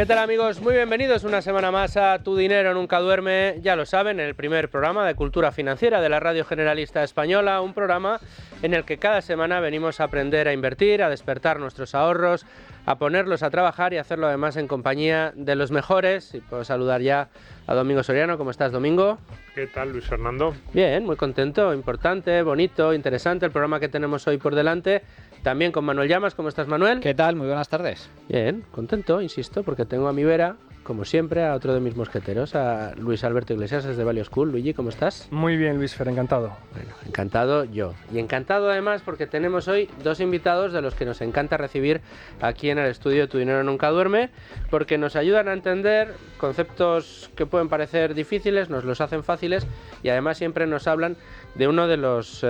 ¿Qué tal, amigos? Muy bienvenidos una semana más a Tu Dinero Nunca Duerme. Ya lo saben, el primer programa de cultura financiera de la Radio Generalista Española, un programa en el que cada semana venimos a aprender a invertir, a despertar nuestros ahorros, a ponerlos a trabajar y hacerlo además en compañía de los mejores. Y puedo saludar ya a Domingo Soriano. ¿Cómo estás, Domingo? ¿Qué tal, Luis Fernando? Bien, muy contento, importante, bonito, interesante el programa que tenemos hoy por delante. También con Manuel Llamas. ¿Cómo estás, Manuel? ¿Qué tal? Muy buenas tardes. Bien, contento, insisto, porque tengo a mi vera, como siempre, a otro de mis mosqueteros, a Luis Alberto Iglesias desde Value School. Luigi, ¿cómo estás? Muy bien, Luis Fer, encantado. Bueno, encantado yo. Y encantado además porque tenemos hoy dos invitados de los que nos encanta recibir aquí en el estudio Tu Dinero Nunca Duerme, porque nos ayudan a entender conceptos que pueden parecer difíciles, nos los hacen fáciles y además siempre nos hablan de una de las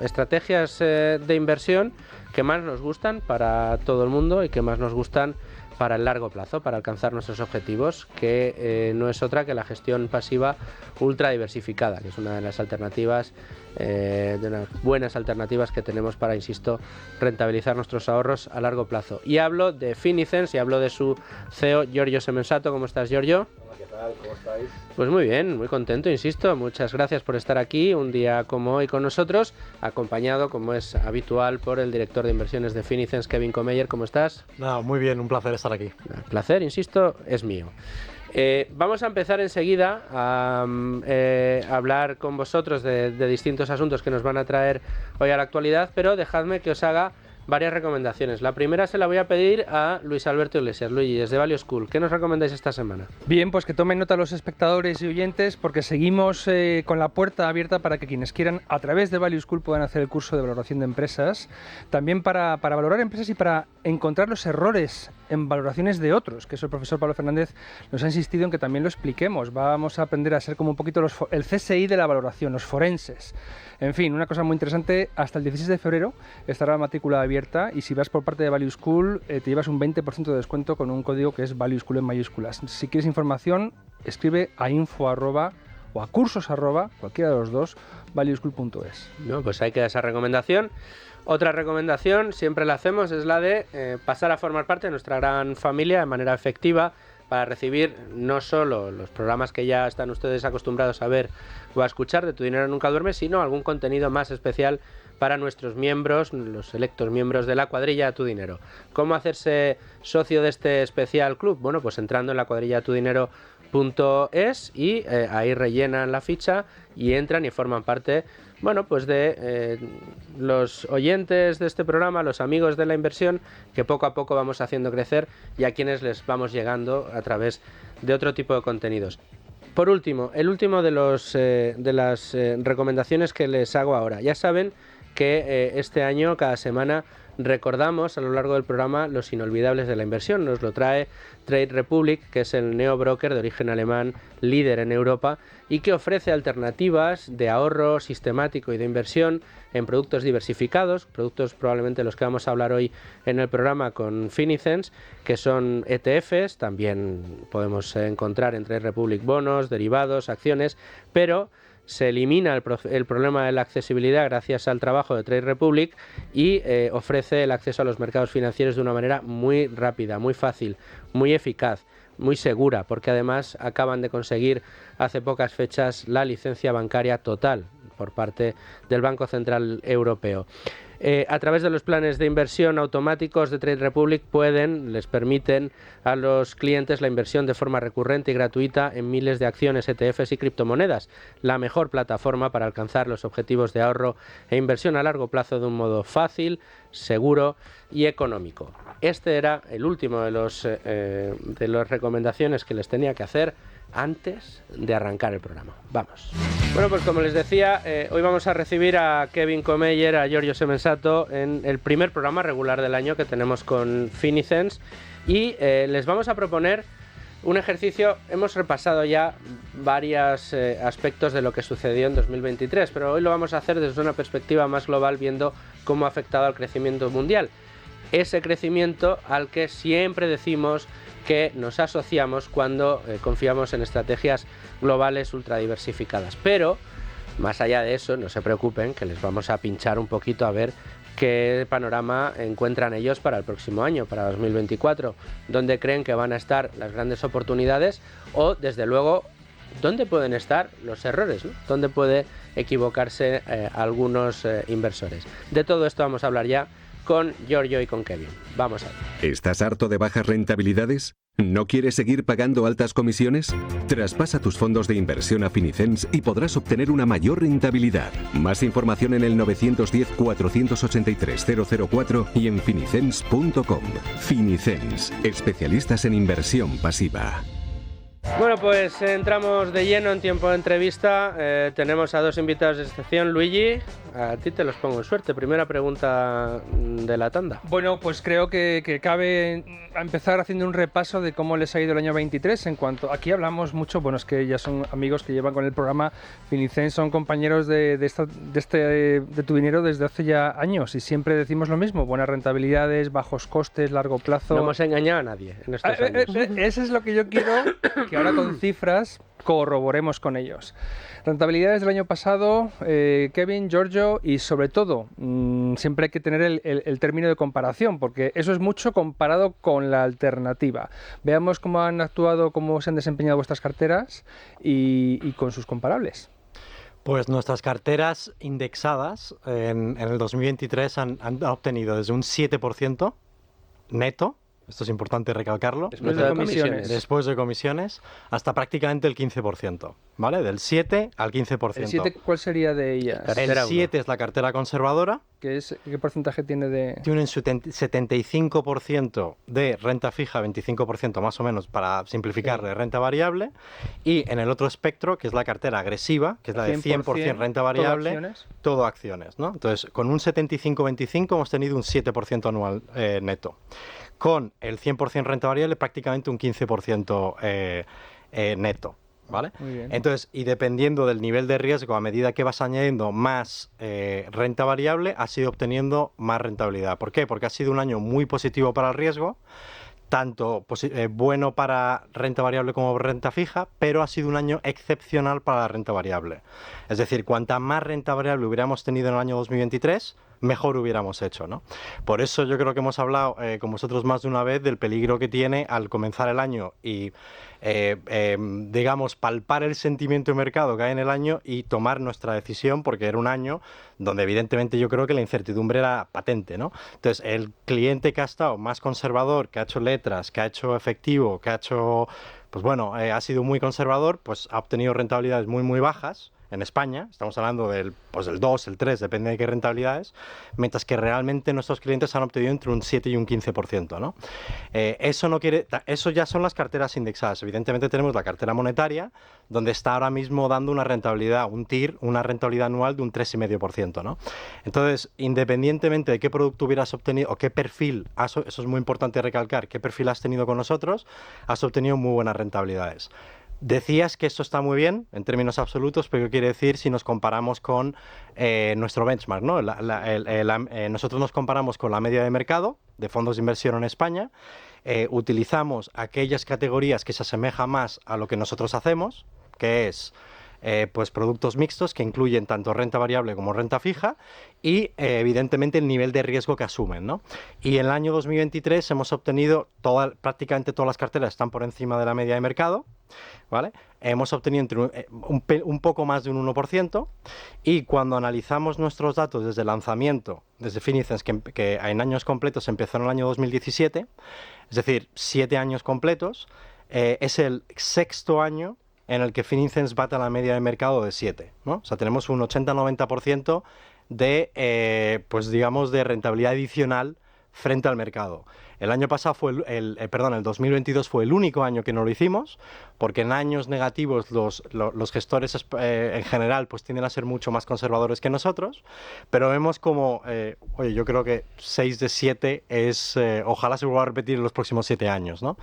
estrategias de inversión que más nos gustan para todo el mundo y que más nos gustan para el largo plazo, para alcanzar nuestros objetivos, que no es otra que la gestión pasiva ultra diversificada, que es una de las alternativas, de unas buenas alternativas que tenemos para, insisto, rentabilizar nuestros ahorros a largo plazo. Y hablo de Finicens y hablo de su CEO, Giorgio Semensato. ¿Cómo estás, Giorgio? ¿Qué tal? ¿Cómo estáis? Pues muy bien, muy contento, insisto. Muchas gracias por estar aquí un día como hoy con nosotros, acompañado, como es habitual, por el director de inversiones de Finicens, Kevin Comeyer. ¿Cómo estás? Nada, muy bien, un placer estar aquí. El placer, insisto, es mío. Vamos a empezar enseguida a hablar con vosotros de distintos asuntos que nos van a traer hoy a la actualidad, pero dejadme que os haga varias recomendaciones. La primera se la voy a pedir a Luis Alberto Iglesias. Luigi, desde Value School, ¿qué nos recomendáis esta semana? Bien, pues que tomen nota los espectadores y oyentes, porque seguimos con la puerta abierta para que quienes quieran a través de Value School puedan hacer el curso de valoración de empresas, también para valorar empresas y para encontrar los errores en valoraciones de otros, que eso el profesor Pablo Fernández nos ha insistido en que también lo expliquemos. Vamos a aprender a ser como un poquito el CSI de la valoración, los forenses. En fin, una cosa muy interesante, hasta el 16 de febrero estará la matrícula abierta y si vas por parte de Value School te llevas un 20% de descuento con un código que es Value School en mayúsculas. Si quieres información, escribe a info@ o a cursos@, cualquiera de los dos, valueschool.es. No, pues ahí queda esa recomendación. Otra recomendación, siempre la hacemos, es la de pasar a formar parte de nuestra gran familia de manera efectiva, para recibir no solo los programas que ya están ustedes acostumbrados a ver o a escuchar de Tu Dinero Nunca Duerme, sino algún contenido más especial para nuestros miembros, los selectos miembros de la cuadrilla Tu Dinero. ¿Cómo hacerse socio de este especial club? Bueno, pues entrando en la cuadrilla tudinero.es y ahí rellenan la ficha y entran y forman parte, bueno, pues de los oyentes de este programa, los amigos de la inversión, que poco a poco vamos haciendo crecer y a quienes les vamos llegando a través de otro tipo de contenidos. Por último, el último de las recomendaciones que les hago ahora. Ya saben que este año, cada semana, recordamos a lo largo del programa los inolvidables de la inversión. Nos lo trae Trade Republic, que es el neobroker de origen alemán, líder en Europa, y que ofrece alternativas de ahorro sistemático y de inversión en productos diversificados, productos probablemente los que vamos a hablar hoy en el programa con Finicens, que son ETFs, también podemos encontrar en Trade Republic bonos, derivados, acciones, pero se elimina el problema de la accesibilidad gracias al trabajo de Trade Republic y ofrece el acceso a los mercados financieros de una manera muy rápida, muy fácil, muy eficaz, muy segura, porque además acaban de conseguir hace pocas fechas la licencia bancaria total por parte del Banco Central Europeo. A través de los planes de inversión automáticos de Trade Republic les permiten a los clientes la inversión de forma recurrente y gratuita en miles de acciones, ETFs y criptomonedas, la mejor plataforma para alcanzar los objetivos de ahorro e inversión a largo plazo de un modo fácil, seguro y económico. Este era el último de las recomendaciones que les tenía que hacer antes de arrancar el programa. Vamos. Bueno, pues como les decía, hoy vamos a recibir a Kevin Comeyer, a Giorgio Semensato en el primer programa regular del año que tenemos con Finicens y les vamos a proponer un ejercicio. Hemos repasado ya varios aspectos de lo que sucedió en 2023, pero hoy lo vamos a hacer desde una perspectiva más global, viendo cómo ha afectado al crecimiento mundial. Ese crecimiento al que siempre decimos que nos asociamos cuando confiamos en estrategias globales ultra diversificadas. Pero, más allá de eso, no se preocupen, que les vamos a pinchar un poquito a ver qué panorama encuentran ellos para el próximo año, para 2024, dónde creen que van a estar las grandes oportunidades o, desde luego, dónde pueden estar los errores, ¿no? Dónde puede equivocarse algunos inversores. De todo esto vamos a hablar ya con Giorgio y con Kevin. Vamos a ver. ¿Estás harto de bajas rentabilidades? ¿No quieres seguir pagando altas comisiones? Traspasa tus fondos de inversión a Finicens y podrás obtener una mayor rentabilidad. Más información en el 910-483-004 y en finicens.com. Finicens, especialistas en inversión pasiva. Bueno, pues entramos de lleno en tiempo de entrevista. Tenemos a dos invitados de excepción. Luigi, a ti te los pongo en suerte. Primera pregunta de la tanda. Bueno, pues creo que cabe empezar haciendo un repaso de cómo les ha ido el año 23. En cuanto aquí hablamos mucho, bueno, es que ya son amigos que llevan con el programa Finicens, son compañeros de tu dinero desde hace ya años y siempre decimos lo mismo: buenas rentabilidades, bajos costes, largo plazo. No hemos engañado a nadie en estos años. Eso es lo que yo quiero que ahora con cifras corroboremos con ellos. Rentabilidades del año pasado, Kevin, Giorgio, y sobre todo, siempre hay que tener el término de comparación, porque eso es mucho comparado con la alternativa. Veamos cómo han actuado, cómo se han desempeñado vuestras carteras y con sus comparables. Pues nuestras carteras indexadas en el 2023 han obtenido desde un 7% neto. Esto es importante recalcarlo. Después de comisiones. Después de comisiones, hasta prácticamente el 15%, ¿vale? Del 7 al 15%. ¿El 7 cuál sería de ellas? El 7 es la cartera conservadora. ¿Qué porcentaje tiene de...? Tiene un 75% de renta fija, 25% más o menos, para simplificar, de renta variable. Y en el otro espectro, que es la cartera agresiva, que es la de 100% renta variable, todo acciones, ¿no? Entonces, con un 75-25 hemos tenido un 7% anual neto. Con el 100% renta variable, prácticamente un 15% neto, ¿vale? Muy bien. Entonces, y dependiendo del nivel de riesgo, a medida que vas añadiendo más renta variable, has ido obteniendo más rentabilidad. ¿Por qué? Porque ha sido un año muy positivo para el riesgo, tanto bueno para renta variable como renta fija, pero ha sido un año excepcional para la renta variable. Es decir, cuanta más renta variable hubiéramos tenido en el año 2023, mejor hubiéramos hecho, ¿no? Por eso yo creo que hemos hablado con vosotros más de una vez del peligro que tiene al comenzar el año y, digamos, palpar el sentimiento de mercado que hay en el año y tomar nuestra decisión, porque era un año donde evidentemente yo creo que la incertidumbre era patente, ¿no? Entonces, el cliente que ha estado más conservador, que ha hecho letras, que ha hecho efectivo, que ha hecho, pues bueno, ha sido muy conservador, pues ha obtenido rentabilidades muy, muy bajas. En España, estamos hablando del 2, el 3, depende de qué rentabilidades, mientras que realmente nuestros clientes han obtenido entre un 7 y un 15%, ¿no? Eso ya son las carteras indexadas. Evidentemente tenemos la cartera monetaria, donde está ahora mismo dando una rentabilidad, un TIR, una rentabilidad anual de un 3,5%, ¿no? Entonces, independientemente de qué producto hubieras obtenido o qué perfil, eso es muy importante recalcar, qué perfil has tenido con nosotros, has obtenido muy buenas rentabilidades. Decías que esto está muy bien en términos absolutos, pero ¿qué quiere decir si nos comparamos con nuestro benchmark, ¿no? Nosotros nos comparamos con la media de mercado de fondos de inversión en España, utilizamos aquellas categorías que se asemejan más a lo que nosotros hacemos, que es pues productos mixtos que incluyen tanto renta variable como renta fija y evidentemente el nivel de riesgo que asumen, ¿no? Y en el año 2023 hemos obtenido prácticamente todas las carteras están por encima de la media de mercado, ¿vale? Hemos obtenido entre un poco más de un 1% y cuando analizamos nuestros datos desde el lanzamiento, desde Finicens, que en años completos empezó en el año 2017, es decir, 7 años completos, es el sexto año en el que Finicens bate a la media de mercado de 7, ¿no? O sea, tenemos un 80-90% de, pues digamos, de rentabilidad adicional frente al mercado. El año pasado el 2022 fue el único año que no lo hicimos, porque en años negativos los gestores en general pues tienden a ser mucho más conservadores que nosotros, pero vemos como, oye, yo creo que 6 de 7 es, ojalá se vuelva a repetir en los próximos 7 años, ¿no?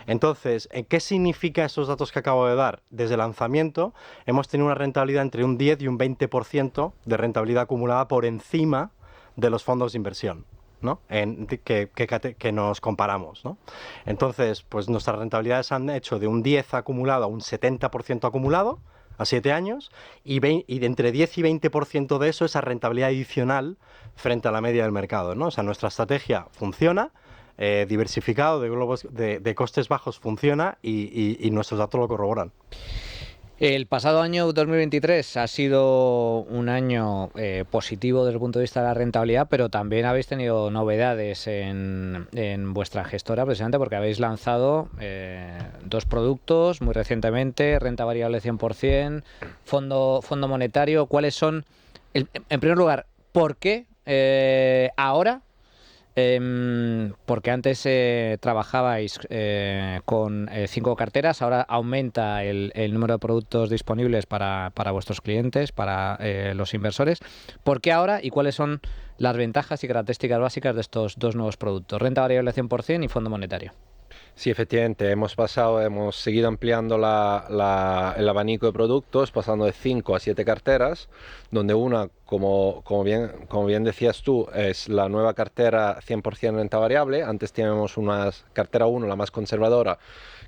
Entonces, ¿qué significa estos datos que acabo de dar? Desde el lanzamiento hemos tenido una rentabilidad entre un 10 y un 20% de rentabilidad acumulada por encima de los fondos de inversión, ¿no? Que nos comparamos, ¿no? Entonces, pues nuestras rentabilidades han hecho de un 10 acumulado a un 70% acumulado, a 7 años, y de entre 10 y 20% de eso es a rentabilidad adicional frente a la media del mercado, ¿no? O sea, nuestra estrategia funciona, diversificado de costes bajos funciona y nuestros datos lo corroboran. El pasado año 2023 ha sido un año positivo desde el punto de vista de la rentabilidad, pero también habéis tenido novedades en vuestra gestora, precisamente porque habéis lanzado 2 productos muy recientemente, renta variable 100%, fondo monetario. ¿Cuáles son, en primer lugar, por qué ahora? Porque antes trabajabais con 5 carteras, ahora aumenta el número de productos disponibles para vuestros clientes, para los inversores. ¿Por qué ahora y cuáles son las ventajas y características básicas de estos 2 nuevos productos? Renta variable 100% y fondo monetario. Sí, efectivamente, hemos seguido ampliando el abanico de productos, pasando de 5 a 7 carteras, donde una, como bien decías tú, es la nueva cartera 100% renta variable. Antes teníamos una cartera 1, la más conservadora,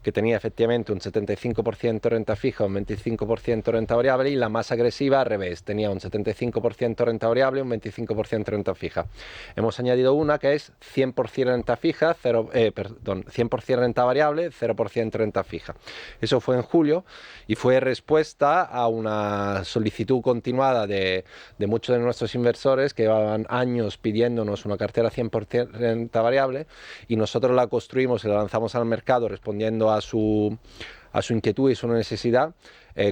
que tenía efectivamente un 75% renta fija, un 25% renta variable, y la más agresiva al revés, tenía un 75% renta variable, un 25% renta fija. Hemos añadido una que es 100% renta fija, 100% renta variable, 0% renta fija. Eso fue en julio y fue respuesta a una solicitud continuada de muchos de nuestros inversores que llevaban años pidiéndonos una cartera 100% renta variable, y nosotros la construimos y la lanzamos al mercado respondiendo a su inquietud y su necesidad,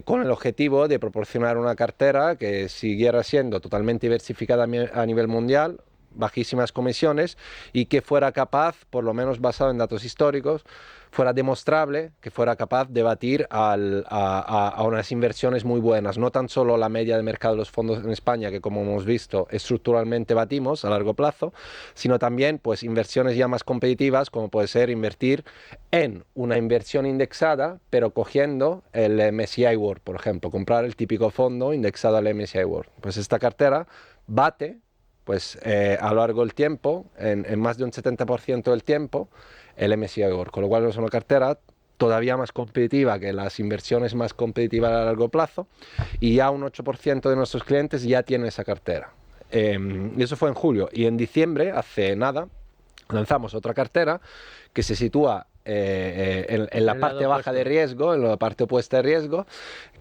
con el objetivo de proporcionar una cartera que siguiera siendo totalmente diversificada a nivel mundial, bajísimas comisiones, y que fuera capaz, por lo menos basado en datos históricos, fuera demostrable que fuera capaz de batir a unas inversiones muy buenas, no tan solo la media de mercado de los fondos en España, que como hemos visto estructuralmente batimos a largo plazo, sino también pues inversiones ya más competitivas, como puede ser invertir en una inversión indexada, pero cogiendo el MSCI World, por ejemplo, comprar el típico fondo indexado al MSCI World. Pues esta cartera bate pues a lo largo del tiempo, en más de un 70% del tiempo, el MSCI World, con lo cual es una cartera todavía más competitiva que las inversiones más competitivas a largo plazo, y ya un 8% de nuestros clientes ya tienen esa cartera. Y eso fue en julio, y en diciembre, hace nada, lanzamos otra cartera que se sitúa en la parte baja de riesgo, en la parte opuesta de riesgo,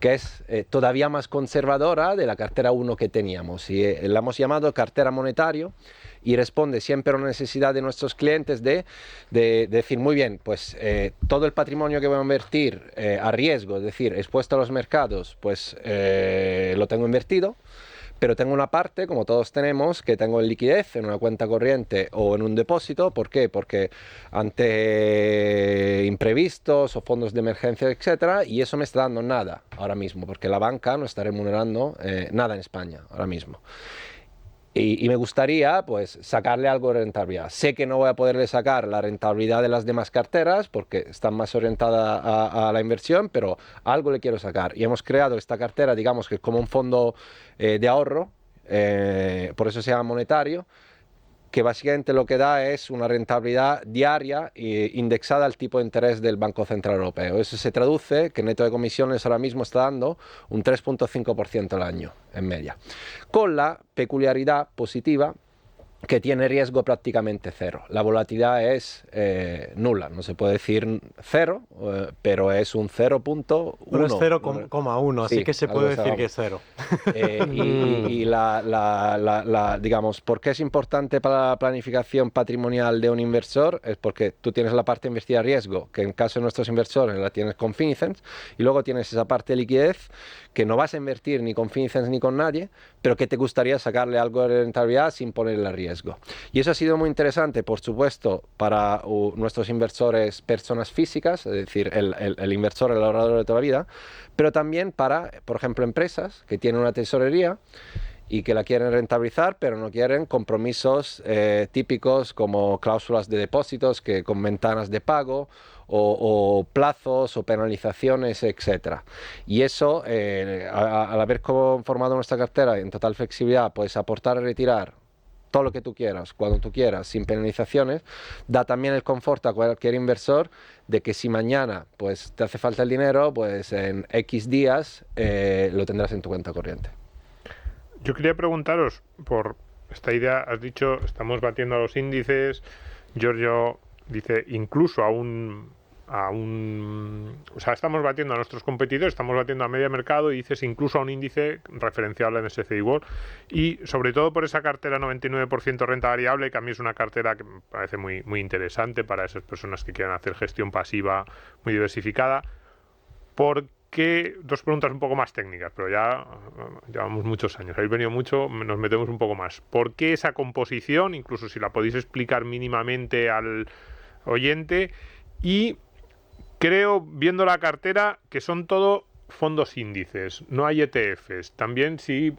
que es todavía más conservadora de la cartera 1 que teníamos, y la hemos llamado cartera monetario, y responde siempre a una necesidad de nuestros clientes de decir, muy bien, pues todo el patrimonio que voy a invertir a riesgo, es decir, expuesto a los mercados, pues lo tengo invertido, pero tengo una parte, como todos tenemos, que tengo en liquidez, en una cuenta corriente o en un depósito. ¿Por qué? Porque ante imprevistos o fondos de emergencia, etcétera, y eso me está dando nada ahora mismo, porque la banca no está remunerando nada en España ahora mismo. Y me gustaría pues sacarle algo de rentabilidad. Sé que no voy a poderle sacar la rentabilidad de las demás carteras porque están más orientadas a la inversión, pero algo le quiero sacar. Y hemos creado esta cartera, digamos que es como un fondo de ahorro, por eso se llama monetario, que básicamente lo que da es una rentabilidad diaria indexada al tipo de interés del Banco Central Europeo. Eso se traduce que neto de comisiones ahora mismo está dando un 3,5% al año en media, con la peculiaridad positiva que tiene riesgo prácticamente cero. La volatilidad es nula, no se puede decir cero, pero es un 0.1. Bueno, es 0,1, sí, así que se puede decir que es cero. Y digamos, ¿por qué es importante para la planificación patrimonial de un inversor? Es porque tú tienes la parte invertida a riesgo, que en caso de nuestros inversores la tienes con Finicens, y luego tienes esa parte de liquidez, que no vas a invertir ni con Finicens ni con nadie, pero que te gustaría sacarle algo de rentabilidad sin ponerle a riesgo. Y eso ha sido muy interesante, por supuesto, para nuestros inversores personas físicas, es decir, el inversor, el ahorrador de toda la vida, pero también para, por ejemplo, empresas que tienen una tesorería y que la quieren rentabilizar, pero no quieren compromisos típicos como cláusulas de depósitos con ventanas de pago, o plazos o penalizaciones, etcétera. Y eso, al haber conformado nuestra cartera en total flexibilidad, puedes aportar y retirar todo lo que tú quieras, cuando tú quieras, sin penalizaciones, da también el confort a cualquier inversor de que si mañana pues te hace falta el dinero, pues en X días lo tendrás en tu cuenta corriente. Yo quería preguntaros por esta idea, has dicho, estamos batiendo a los índices, Giorgio dice incluso o sea, estamos batiendo a nuestros competidores, estamos batiendo a media mercado y dices incluso a un índice referencial en MSCI World, y sobre todo por esa cartera 99% renta variable, que a mí es una cartera que me parece muy, muy interesante para esas personas que quieran hacer gestión pasiva muy diversificada. Porque, dos preguntas un poco más técnicas, pero ya llevamos muchos años, habéis venido mucho, nos metemos un poco más. ¿Por qué esa composición? Incluso si la podéis explicar mínimamente al oyente. Y creo, viendo la cartera, que son todo fondos índices, no hay ETFs. También sí,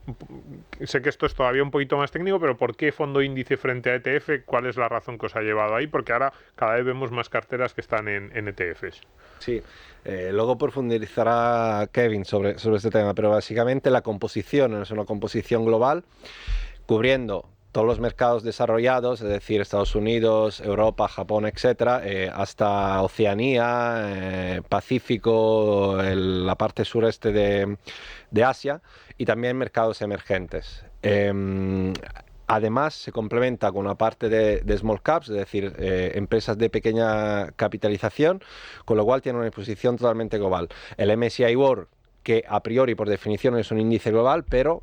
sé que esto es todavía un poquito más técnico, pero ¿por qué fondo índice frente a ETF? ¿Cuál es la razón que os ha llevado ahí? Porque ahora cada vez vemos más carteras que están en ETFs. Sí, luego profundizará Kevin sobre este tema, pero básicamente la composición es una composición global cubriendo todos los mercados desarrollados, es decir, Estados Unidos, Europa, Japón, etcétera, hasta Oceanía, Pacífico, la parte sureste de Asia, y también mercados emergentes. Además, se complementa con una parte de small caps, es decir, empresas de pequeña capitalización, con lo cual tiene una exposición totalmente global. El MSCI World, que a priori por definición es un índice global, pero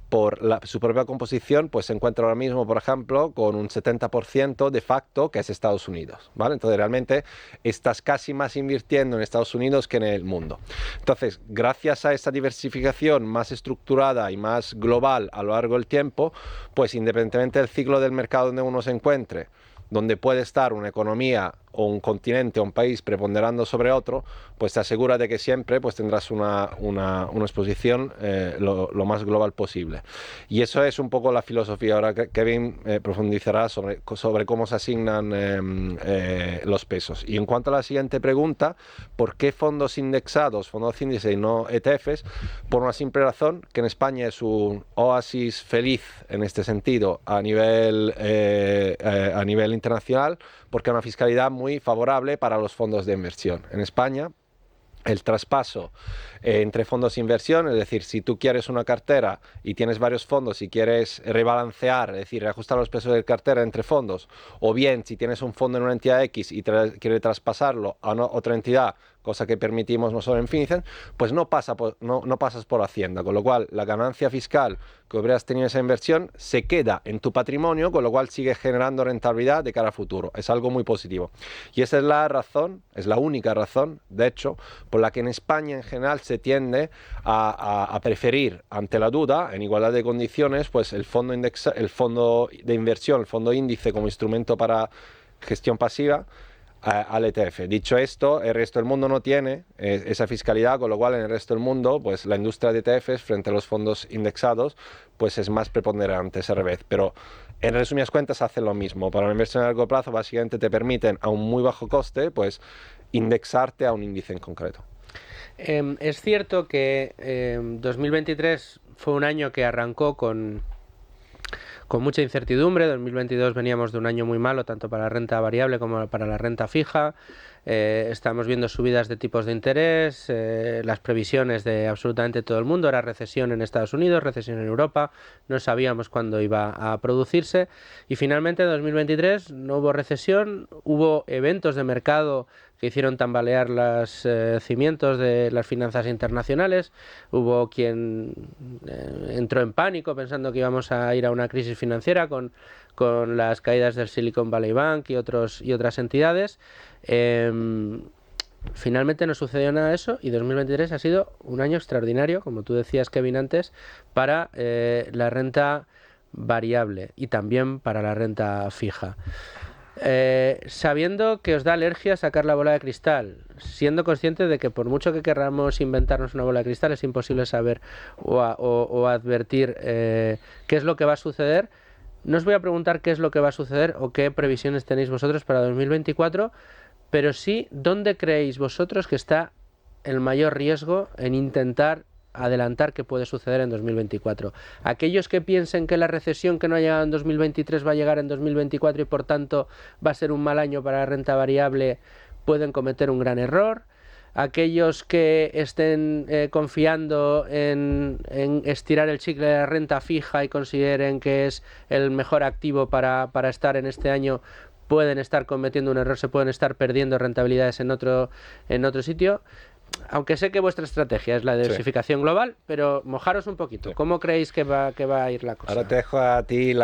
por su propia composición, pues se encuentra ahora mismo, por ejemplo, con un 70% de facto que es Estados Unidos, ¿vale? Entonces, realmente estás casi más invirtiendo en Estados Unidos que en el mundo. Entonces, gracias a esta diversificación más estructurada y más global a lo largo del tiempo, pues independientemente del ciclo del mercado donde uno se encuentre, donde puede estar una economía o un continente o un país preponderando sobre otro, pues te asegura de que siempre pues tendrás una exposición lo más global posible. Y eso es un poco la filosofía. Ahora Kevin profundizará sobre cómo se asignan los pesos. Y en cuanto a la siguiente pregunta, ¿por qué fondos indexados, fondos índice y no ETFs? Por una simple razón, que en España es un oasis feliz en este sentido a nivel internacional, porque hay una fiscalidad muy favorable para los fondos de inversión. En España, el traspaso entre fondos de inversión, es decir, si tú quieres una cartera y tienes varios fondos y quieres rebalancear, es decir, reajustar los precios de cartera entre fondos, o bien si tienes un fondo en una entidad X y quieres traspasarlo a otra entidad, cosa que permitimos nosotros en Finicen, pues no pasas por Hacienda, con lo cual la ganancia fiscal que hubieras tenido esa inversión se queda en tu patrimonio, con lo cual sigue generando rentabilidad de cara a futuro. Es algo muy positivo. Y esa es la razón, es la única razón, de hecho, por la que en España en general se tiende a preferir, ante la duda, en igualdad de condiciones, pues el fondo de inversión, el fondo índice como instrumento para gestión pasiva, al ETF. Dicho esto, el resto del mundo no tiene esa fiscalidad, con lo cual en el resto del mundo, pues la industria de ETFs frente a los fondos indexados, pues es más preponderante, es al revés. Pero en resumidas cuentas hacen lo mismo. Para una inversión a largo plazo, básicamente te permiten a un muy bajo coste, pues indexarte a un índice en concreto. Es cierto que 2023 fue un año que arrancó con mucha incertidumbre. 2022 veníamos de un año muy malo, tanto para la renta variable como para la renta fija. Estamos viendo subidas de tipos de interés, las previsiones de absolutamente todo el mundo. Era recesión en Estados Unidos, recesión en Europa, no sabíamos cuándo iba a producirse. Y finalmente en 2023 no hubo recesión, hubo eventos de mercado que hicieron tambalear los cimientos de las finanzas internacionales. Hubo quien entró en pánico pensando que íbamos a ir a una crisis financiera con las caídas del Silicon Valley Bank y otras entidades. Finalmente no sucedió nada de eso y 2023 ha sido un año extraordinario, como tú decías, Kevin, antes, para la renta variable y también para la renta fija. Sabiendo que os da alergia sacar la bola de cristal, siendo consciente de que por mucho que queramos inventarnos una bola de cristal es imposible saber o advertir qué es lo que va a suceder, no os voy a preguntar qué es lo que va a suceder o qué previsiones tenéis vosotros para 2024, pero sí dónde creéis vosotros que está el mayor riesgo en intentar adelantar qué puede suceder en 2024. Aquellos que piensen que la recesión que no ha llegado en 2023 va a llegar en 2024 y por tanto va a ser un mal año para la renta variable pueden cometer un gran error. Aquellos que estén confiando en estirar el chicle de la renta fija y consideren que es el mejor activo para estar en este año, pueden estar cometiendo un error, se pueden estar perdiendo rentabilidades en otro sitio. Aunque sé que vuestra estrategia es la diversificación global, pero mojaros un poquito. Sí. ¿Cómo creéis que va a ir la cosa? Ahora te dejo a ti,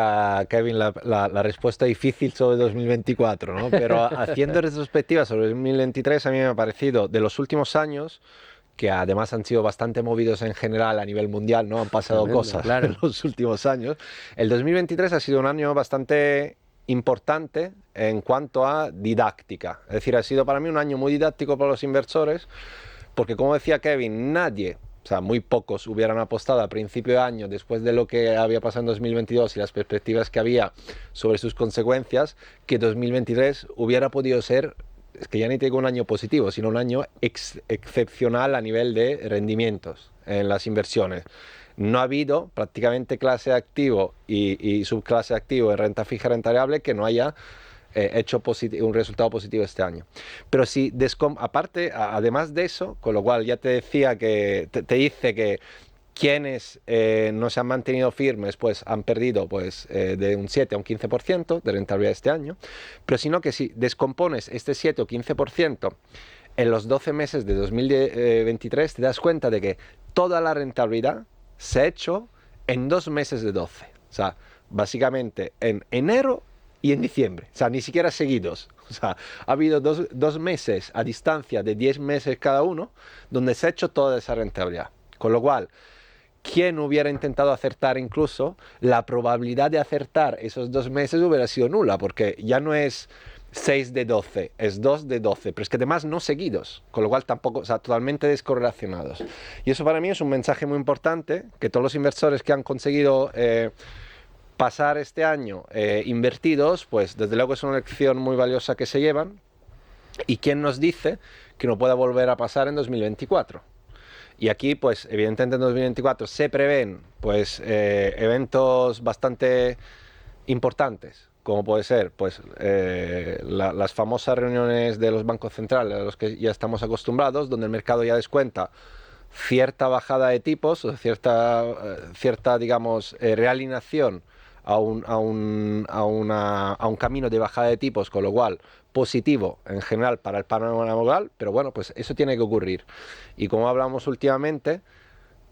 Kevin, la respuesta difícil sobre 2024, ¿no? Pero haciendo retrospectiva sobre 2023, a mí me ha parecido, de los últimos años, que además han sido bastante movidos en general a nivel mundial, ¿no? Han pasado cosas en los últimos años. El 2023 ha sido un año bastante importante en cuanto a didáctica. Es decir, ha sido para mí un año muy didáctico para los inversores, porque como decía Kevin, nadie, o sea, muy pocos hubieran apostado a principio de año, después de lo que había pasado en 2022 y las perspectivas que había sobre sus consecuencias, que 2023 hubiera podido ser, es que ya ni te digo un año positivo, sino un año excepcional a nivel de rendimientos en las inversiones. No ha habido prácticamente clase activo y subclase activo de renta fija y renta variable que no haya hecho un resultado positivo este año. Pero si aparte, además de eso, con lo cual ya te decía que te dice que quienes no se han mantenido firmes pues han perdido pues de un 7 a un 15% de rentabilidad este año, pero sino que si descompones este 7 o 15% en los 12 meses de 2023 te das cuenta de que toda la rentabilidad se ha hecho en 2 meses de 12, o sea, básicamente en enero y en diciembre, o sea, ni siquiera seguidos. O sea, ha habido dos meses a distancia de 10 meses cada uno, donde se ha hecho toda esa rentabilidad. Con lo cual, quien hubiera intentado acertar incluso, la probabilidad de acertar esos 2 meses hubiera sido nula, porque ya no es 6 de 12, es 2 de 12, pero es que además no seguidos, con lo cual tampoco, o sea, totalmente descorrelacionados. Y eso para mí es un mensaje muy importante, que todos los inversores que han conseguido pasar este año invertidos, pues desde luego es una lección muy valiosa que se llevan. ¿Y quién nos dice que no pueda volver a pasar en 2024? Y aquí, pues evidentemente en 2024 se prevén pues eventos bastante importantes, como puede ser pues las famosas reuniones de los bancos centrales a los que ya estamos acostumbrados, donde el mercado ya descuenta cierta bajada de tipos, o cierta digamos, realineación a un camino de bajada de tipos, con lo cual positivo en general para el panorama global, pero bueno, pues eso tiene que ocurrir. Y como hablamos últimamente,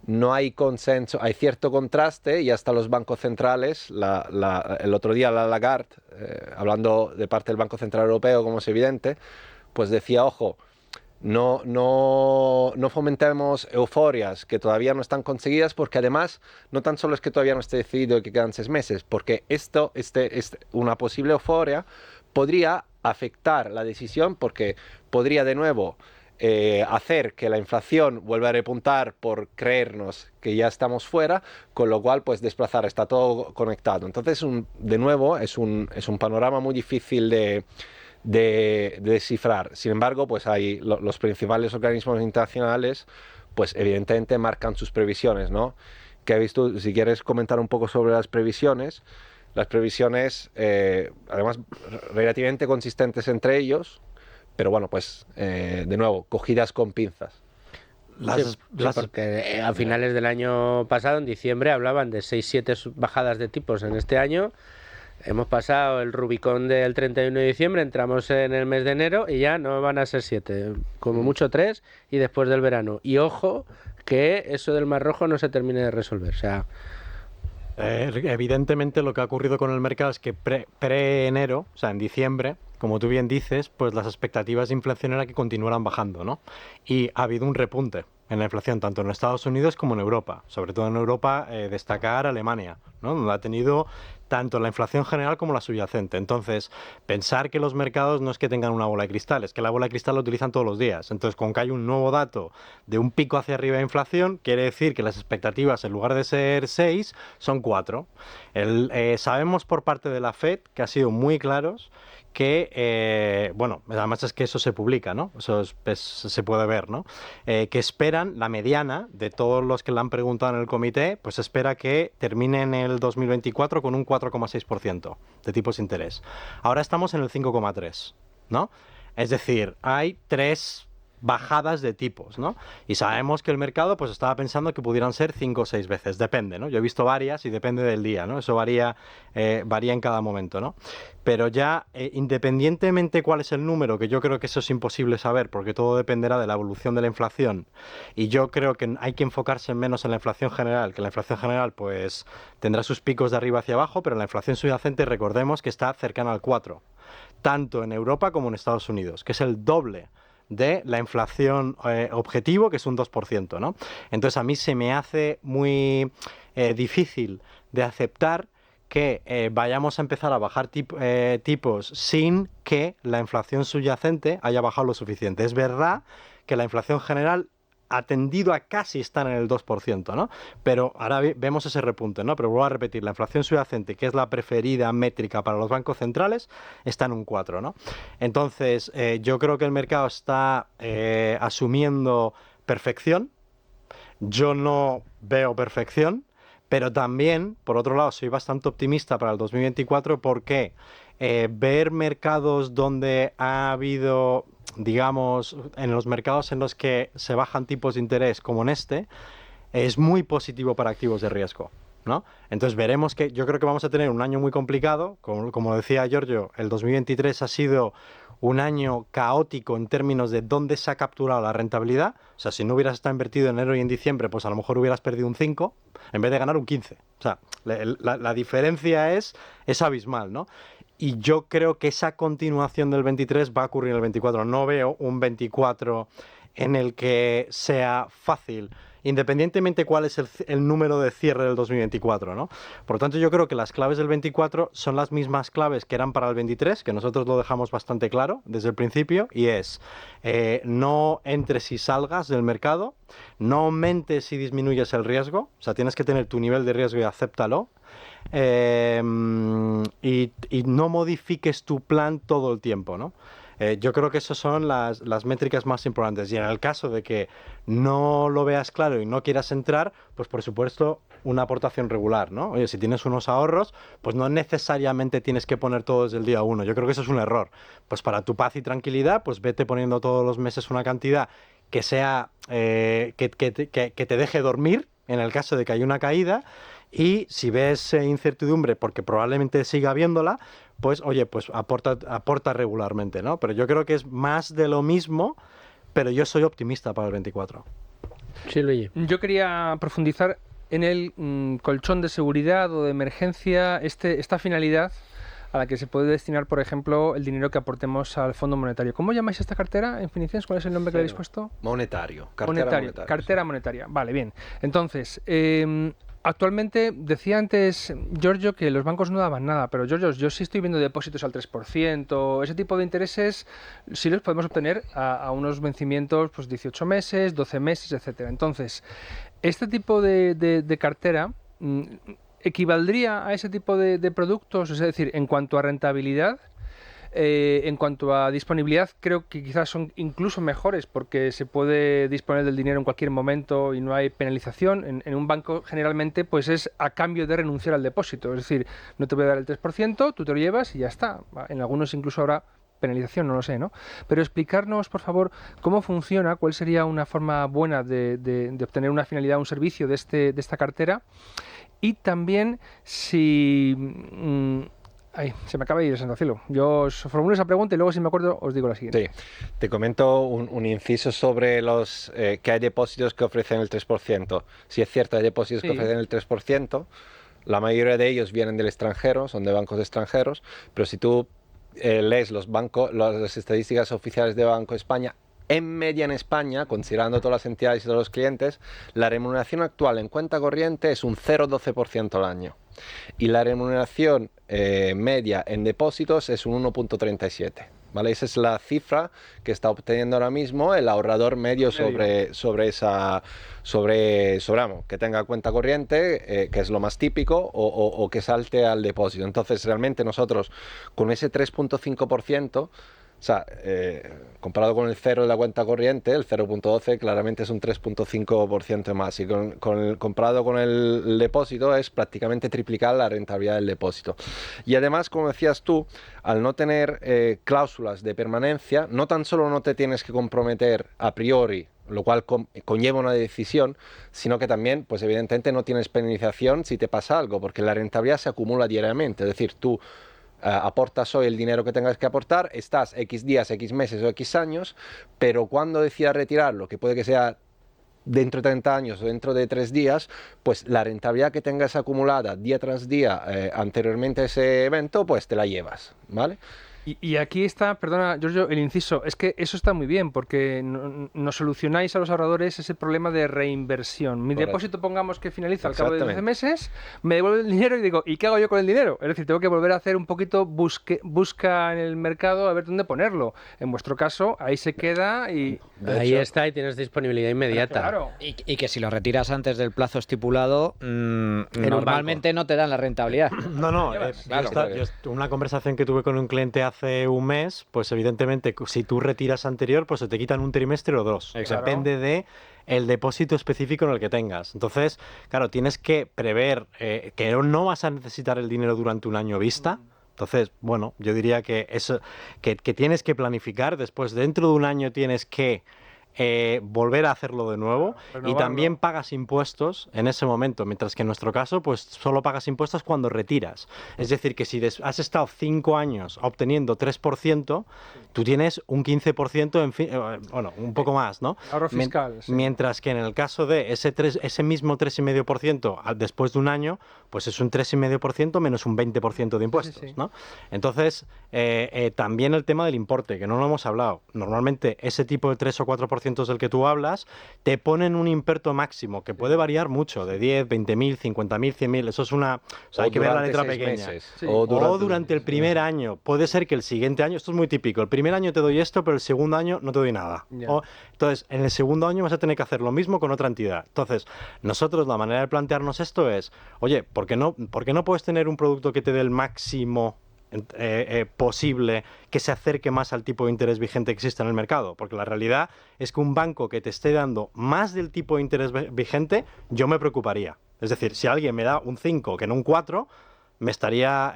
no hay consenso, hay cierto contraste, y hasta los bancos centrales, el otro día la Lagarde, hablando de parte del Banco Central Europeo, como es evidente, pues decía, ojo, no fomentemos euforias que todavía no están conseguidas, porque además no tan solo es que todavía no esté decidido y que quedan 6 meses, porque una posible euforia podría afectar la decisión, porque podría de nuevo hacer que la inflación vuelva a repuntar por creernos que ya estamos fuera, con lo cual pues desplazar, está todo conectado. Entonces de nuevo es un panorama muy difícil de descifrar. Sin embargo, pues hay los principales organismos internacionales, pues evidentemente marcan sus previsiones, ¿no? ¿Qué has visto? Si quieres comentar un poco sobre las previsiones, además relativamente consistentes entre ellos, pero bueno, pues de nuevo, cogidas con pinzas. Porque a finales del año pasado, en diciembre, hablaban de 6-7 bajadas de tipos en este año. Hemos pasado el Rubicón del 31 de diciembre, entramos en el mes de enero y ya no van a ser 7, como mucho 3, y después del verano. Y ojo, que eso del Mar Rojo no se termine de resolver. O sea, evidentemente lo que ha ocurrido con el mercado es que pre-enero, o sea, en diciembre, como tú bien dices, pues las expectativas de inflación era que continuaran bajando, ¿no? Y ha habido un repunte en la inflación, tanto en Estados Unidos como en Europa. Sobre todo en Europa, destacar Alemania, ¿no? Donde ha tenido tanto la inflación general como la subyacente. Entonces, pensar que los mercados no es que tengan una bola de cristal, es que la bola de cristal la utilizan todos los días. Entonces, con que hay un nuevo dato de un pico hacia arriba de inflación, quiere decir que las expectativas, en lugar de ser 6, son 4. Sabemos por parte de la FED, que ha sido muy claros, que, bueno, además es que eso se publica, ¿no? Eso se puede ver, ¿no? Que esperan, la mediana de todos los que le han preguntado en el comité, pues espera que termine en el 2024 con un 4,6% de tipos de interés. Ahora estamos en el 5,3%, ¿no? Es decir, hay 3 bajadas de tipos, ¿no? Y sabemos que el mercado pues estaba pensando que pudieran ser 5 o 6 veces, depende, ¿no? Yo he visto varias y depende del día, ¿no? Eso varía en cada momento, ¿no? Pero ya, independientemente cuál es el número, que yo creo que eso es imposible saber porque todo dependerá de la evolución de la inflación, y yo creo que hay que enfocarse menos en la inflación general, que la inflación general pues tendrá sus picos de arriba hacia abajo, pero la inflación subyacente recordemos que está cercana al 4, tanto en Europa como en Estados Unidos, que es el doble de la inflación objetivo, que es un 2%, ¿no? Entonces a mí se me hace muy difícil de aceptar que vayamos a empezar a bajar tipos sin que la inflación subyacente haya bajado lo suficiente. Es verdad que la inflación general ha tendido a casi estar en el 2%, ¿no? Pero ahora vemos ese repunte, ¿no? Pero vuelvo a repetir, la inflación subyacente, que es la preferida métrica para los bancos centrales, está en un 4, ¿no? Entonces, yo creo que el mercado está asumiendo perfección. Yo no veo perfección, pero también, por otro lado, soy bastante optimista para el 2024 porque ver mercados donde ha habido, digamos, en los mercados en los que se bajan tipos de interés como en este, es muy positivo para activos de riesgo, ¿no? Entonces veremos que yo creo que vamos a tener un año muy complicado, como decía Giorgio, el 2023 ha sido un año caótico en términos de dónde se ha capturado la rentabilidad. O sea, si no hubieras estado invertido en enero y en diciembre, pues a lo mejor hubieras perdido un 5 en vez de ganar un 15. O sea, la diferencia es abismal, ¿no? Y yo creo que esa continuación del 23 va a ocurrir en el 24. No veo un 24 en el que sea fácil, independientemente cuál es el número de cierre del 2024, ¿no? Por lo tanto, yo creo que las claves del 24 son las mismas claves que eran para el 23, que nosotros lo dejamos bastante claro desde el principio, y es no entres y salgas del mercado, no aumentes y disminuyes el riesgo, o sea, tienes que tener tu nivel de riesgo y acéptalo, y no modifiques tu plan todo el tiempo, ¿no? Yo creo que esas son las métricas más importantes. Y en el caso de que no lo veas claro y no quieras entrar, pues por supuesto una aportación regular, ¿no? Oye, si tienes unos ahorros, pues no necesariamente tienes que poner todo desde el día 1. Yo creo que eso es un error. Pues para tu paz y tranquilidad, pues vete poniendo todos los meses una cantidad que sea que te deje dormir en el caso de que haya una caída. Y si ves incertidumbre, porque probablemente siga habiéndola, pues oye, pues aporta regularmente, ¿no? Pero yo creo que es más de lo mismo, pero yo soy optimista para el 24. Sí, Luigi. Yo quería profundizar en el colchón de seguridad o de emergencia, esta finalidad a la que se puede destinar, por ejemplo, el dinero que aportemos al Fondo Monetario. ¿Cómo llamáis esta cartera en Finicens? ¿Cuál es el nombre que le habéis puesto? Monetario. Cartera monetaria. Vale, bien. Entonces, actualmente, decía antes Giorgio que los bancos no daban nada, pero Giorgio, yo sí estoy viendo depósitos al 3%, ese tipo de intereses sí los podemos obtener a unos vencimientos, pues 18 meses, 12 meses, etcétera. Entonces, este tipo de cartera equivaldría a ese tipo de productos, es decir, en cuanto a rentabilidad. En cuanto a disponibilidad, creo que quizás son incluso mejores porque se puede disponer del dinero en cualquier momento y no hay penalización. En un banco generalmente pues es a cambio de renunciar al depósito, es decir, no te voy a dar el 3%, tú te lo llevas y ya está. En algunos incluso habrá penalización, no lo sé, ¿no? Pero explicarnos, por favor, cómo funciona, cuál sería una forma buena de obtener una finalidad, un servicio de esta cartera, y también si... Ay, se me acaba de ir el santo cielo. Yo os formulo esa pregunta y luego, si me acuerdo, os digo la siguiente. Sí, te comento un inciso sobre los que hay depósitos que ofrecen el 3%. Si es cierto, hay depósitos que ofrecen el 3%. La mayoría de ellos vienen del extranjero, son de bancos extranjeros, pero si tú lees las estadísticas oficiales de Banco de España, En media en España, considerando todas las entidades y todos los clientes, la remuneración actual en cuenta corriente es un 0,12% al año. Y la remuneración media en depósitos es un 1,37%. ¿Vale? Esa es la cifra que está obteniendo ahora mismo el ahorrador medio sobre que tenga cuenta corriente, que es lo más típico, o que salte al depósito. Entonces, realmente nosotros con ese 3,5%, o sea, comparado con el 0 de la cuenta corriente, el 0,12 claramente es un 3,5% más, y comparado con el depósito es prácticamente triplicar la rentabilidad del depósito. Y además, como decías tú, al no tener cláusulas de permanencia, no tan solo no te tienes que comprometer a priori, lo cual conlleva una decisión, sino que también, pues evidentemente no tienes penalización si te pasa algo, porque la rentabilidad se acumula diariamente, es decir, tú aportas hoy el dinero que tengas que aportar, estás X días, X meses o X años, pero cuando decidas retirarlo, que puede que sea dentro de 30 años o dentro de 3 días, pues la rentabilidad que tengas acumulada día tras día anteriormente a ese evento, pues te la llevas, ¿vale? Y aquí está, perdona, Giorgio, el inciso. Es que eso está muy bien, porque nos solucionáis a los ahorradores ese problema de reinversión. Mi Correcto. depósito, pongamos que finaliza al cabo de 12 meses, me devuelve el dinero y digo, ¿y qué hago yo con el dinero? Es decir, tengo que volver a hacer un poquito busca en el mercado a ver dónde ponerlo. En vuestro caso, ahí se queda y... Ahí está, y tienes disponibilidad inmediata. Claro. Y que si lo retiras antes del plazo estipulado, normalmente no te dan la rentabilidad. No, una conversación que tuve con un cliente hace un mes, pues evidentemente si tú retiras anterior, pues se te quitan un trimestre o 2. Exacto. Depende de el depósito específico en el que tengas. Entonces, claro, tienes que prever que no vas a necesitar el dinero durante un año vista. Entonces, bueno, yo diría que eso, que tienes que planificar. Después, dentro de un año tienes que volver a hacerlo de nuevo, y también pagas impuestos en ese momento, mientras que en nuestro caso pues solo pagas impuestos cuando retiras. Es decir, que si has estado 5 años obteniendo 3%, tú tienes un 15%, en fin, bueno, un poco más, ¿no? Ahorro fiscal. Sí. Mientras que en el caso de ese mismo 3,5% después de un año, pues es un 3,5% menos un 20% de impuestos, Sí. ¿no? Entonces, también el tema del importe, que no lo hemos hablado. Normalmente ese tipo de 3 o 4% del que tú hablas te ponen un impuesto máximo que puede variar mucho, de 10, 20.000, 50.000, 100.000. Eso es una... O sea, hay que ver la letra pequeña. Sí. O durante el primer año. Puede ser que el siguiente año, esto es muy típico, el primer año te doy esto, pero el segundo año no te doy nada. Entonces, en el segundo año vas a tener que hacer lo mismo con otra entidad. Entonces, nosotros la manera de plantearnos esto es, oye, ¿por qué no puedes tener un producto que te dé el máximo posible, que se acerque más al tipo de interés vigente que existe en el mercado? Porque la realidad es que un banco que te esté dando más del tipo de interés vigente, yo me preocuparía. Es decir, si alguien me da un 5 que no un 4, me estaría...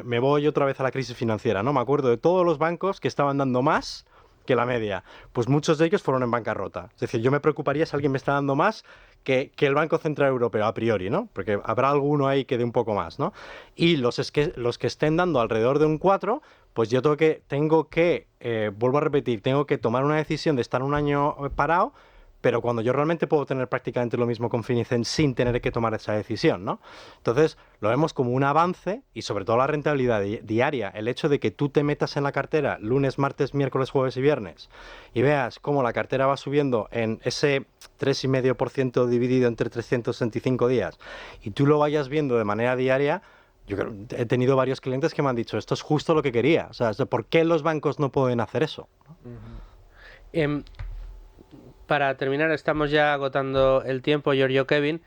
me voy otra vez a la crisis financiera, ¿no? Me acuerdo de todos los bancos que estaban dando más que la media. Pues muchos de ellos fueron en bancarrota. Es decir, yo me preocuparía si alguien me está dando más que el Banco Central Europeo, a priori, ¿no? Porque habrá alguno ahí que dé un poco más, ¿no? Y los que estén dando alrededor de un 4, pues yo tengo que vuelvo a repetir, tengo que tomar una decisión de estar un año parado, pero cuando yo realmente puedo tener prácticamente lo mismo con Finicen sin tener que tomar esa decisión, ¿no? Entonces, lo vemos como un avance, y sobre todo la rentabilidad diaria, el hecho de que tú te metas en la cartera lunes, martes, miércoles, jueves y viernes, y veas cómo la cartera va subiendo en ese 3,5% dividido entre 365 días, y tú lo vayas viendo de manera diaria. Yo he tenido varios clientes que me han dicho, esto es justo lo que quería. O sea, ¿por qué los bancos no pueden hacer eso? Para terminar, estamos ya agotando el tiempo, Giorgio, Kevin,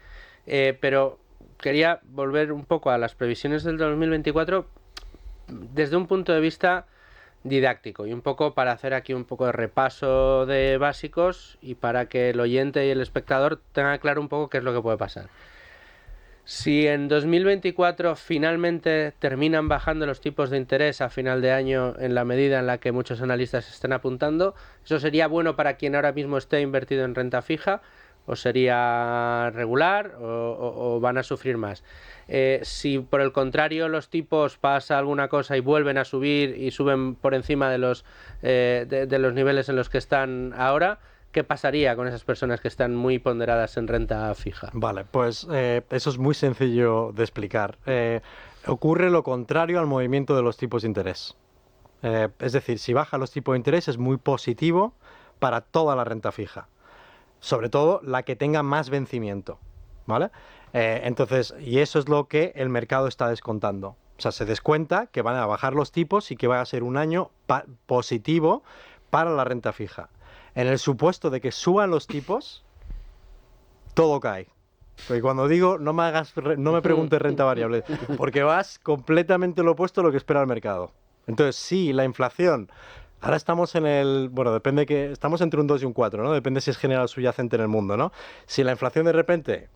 pero quería volver un poco a las previsiones del 2024 desde un punto de vista didáctico, y un poco para hacer aquí un poco de repaso de básicos, y para que el oyente y el espectador tengan claro un poco qué es lo que puede pasar. Si en 2024 finalmente terminan bajando los tipos de interés a final de año en la medida en la que muchos analistas están apuntando, ¿eso sería bueno para quien ahora mismo esté invertido en renta fija, o sería regular, o van a sufrir más? Si por el contrario los tipos pasa alguna cosa y vuelven a subir y suben por encima de los niveles en los que están ahora, ¿qué pasaría con esas personas que están muy ponderadas en renta fija? Vale, pues eso es muy sencillo de explicar. Ocurre lo contrario al movimiento de los tipos de interés. Es decir, si bajan los tipos de interés es muy positivo para toda la renta fija, sobre todo la que tenga más vencimiento, ¿vale? Entonces, y eso es lo que el mercado está descontando. O sea, se descuenta que van a bajar los tipos y que va a ser un año positivo para la renta fija. En el supuesto de que suban los tipos, todo cae. Porque cuando digo, no me preguntes renta variable, porque vas completamente lo opuesto a lo que espera el mercado. Entonces, sí, la inflación, ahora estamos estamos entre un 2 y un 4, ¿no? Depende si es general o subyacente en el mundo, ¿no? Si la inflación de repente,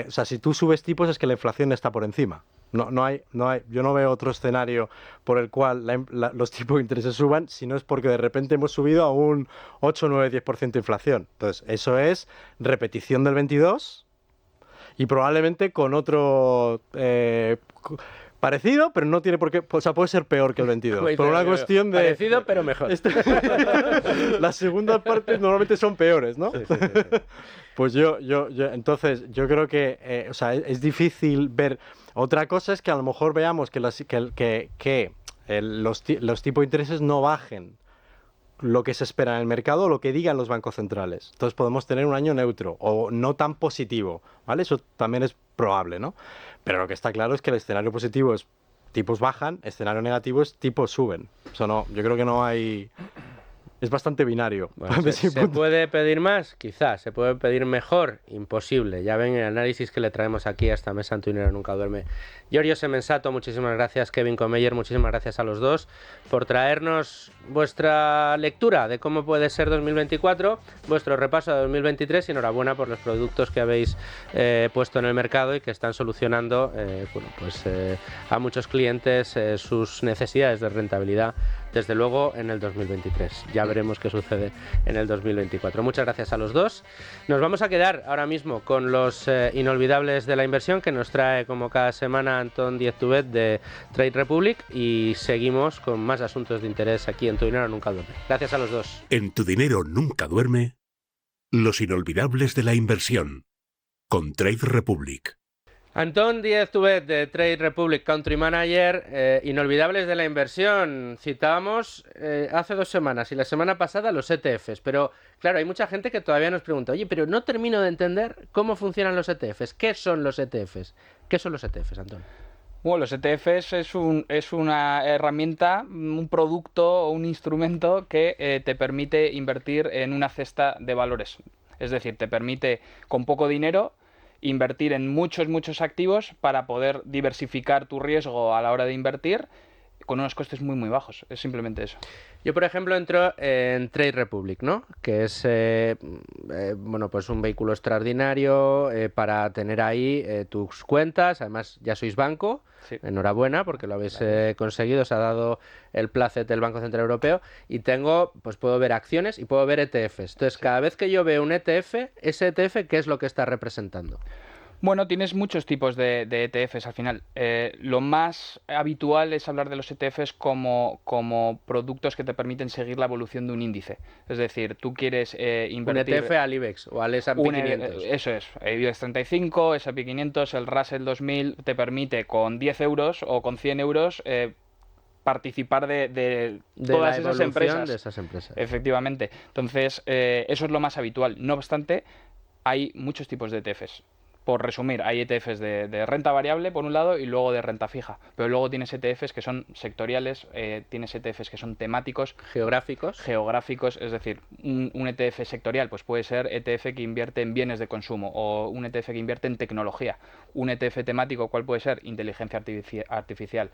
o sea, si tú subes tipos es que la inflación está por encima. Yo no veo otro escenario por el cual los tipos de interés suban, si no es porque de repente hemos subido a un 8, 9, 10% de inflación. Entonces, eso es repetición del 22 y probablemente con otro parecido, pero no tiene por qué, o sea, puede ser peor que el 22. Por una cuestión de... Parecido, pero mejor. Las segundas partes normalmente son peores, ¿no? Sí. Pues entonces, yo creo que, o sea, es difícil ver... Otra cosa es que a lo mejor veamos que los tipos de intereses no bajen lo que se espera en el mercado o lo que digan los bancos centrales. Entonces podemos tener un año neutro o no tan positivo, ¿vale? Eso también es probable, ¿no? Pero lo que está claro es que el escenario positivo es tipos bajan, escenario negativo es tipos suben. Eso no, yo creo que no hay... Es bastante binario. Bueno, ¿se puede pedir más? Quizás. ¿Se puede pedir mejor? Imposible. Ya ven el análisis que le traemos aquí a esta mesa en Tu Dinero Nunca Duerme. Giorgio Semensato, muchísimas gracias. Kevin Comeyer, muchísimas gracias a los dos por traernos vuestra lectura de cómo puede ser 2024, vuestro repaso de 2023 y enhorabuena por los productos que habéis puesto en el mercado y que están solucionando a muchos clientes sus necesidades de rentabilidad, desde luego en el 2023. Ya veremos qué sucede en el 2024. Muchas gracias a los dos. Nos vamos a quedar ahora mismo con los inolvidables de la inversión que nos trae como cada semana Antón Diez-Tubet de Trade Republic y seguimos con más asuntos de interés aquí en Tu Dinero Nunca Duerme. Gracias a los dos. En Tu Dinero Nunca Duerme, los inolvidables de la inversión con Trade Republic. Antón Diez-Tubet de Trade Republic Country Manager, inolvidables de la inversión. Citábamos hace 2 semanas y la semana pasada los ETFs, pero claro, hay mucha gente que todavía nos pregunta, oye, pero no termino de entender cómo funcionan los ETFs. ¿Qué son los ETFs? ¿Qué son los ETFs, Antón? Bueno, los ETFs es una herramienta, un producto o un instrumento que te permite invertir en una cesta de valores. Es decir, te permite con poco dinero invertir en muchos activos para poder diversificar tu riesgo a la hora de invertir con unos costes muy bajos. Es simplemente eso. Yo, por ejemplo, entro en Trade Republic, ¿no? Que es pues un vehículo extraordinario para tener ahí tus cuentas. Además, ya sois banco. Sí. Enhorabuena, porque lo habéis conseguido. Os ha dado el placet del Banco Central Europeo. Y puedo ver acciones y puedo ver ETFs. Entonces, cada vez que yo veo un ETF, ese ETF, ¿qué es lo que está representando? Bueno, tienes muchos tipos de ETFs al final. Lo más habitual es hablar de los ETFs como productos que te permiten seguir la evolución de un índice. Es decir, tú quieres invertir... Un ETF al IBEX o al S&P 500. Eso es. El IBEX 35, S&P 500, el Russell 2000 te permite con 10 euros o con 100 euros participar de todas esas empresas. De esas empresas. Efectivamente. Entonces, eso es lo más habitual. No obstante, hay muchos tipos de ETFs. Por resumir, hay ETFs de renta variable, por un lado, y luego de renta fija. Pero luego tienes ETFs que son sectoriales, tienes ETFs que son temáticos. Geográficos, es decir, un ETF sectorial pues puede ser ETF que invierte en bienes de consumo o un ETF que invierte en tecnología. Un ETF temático, ¿cuál puede ser? Inteligencia artificial,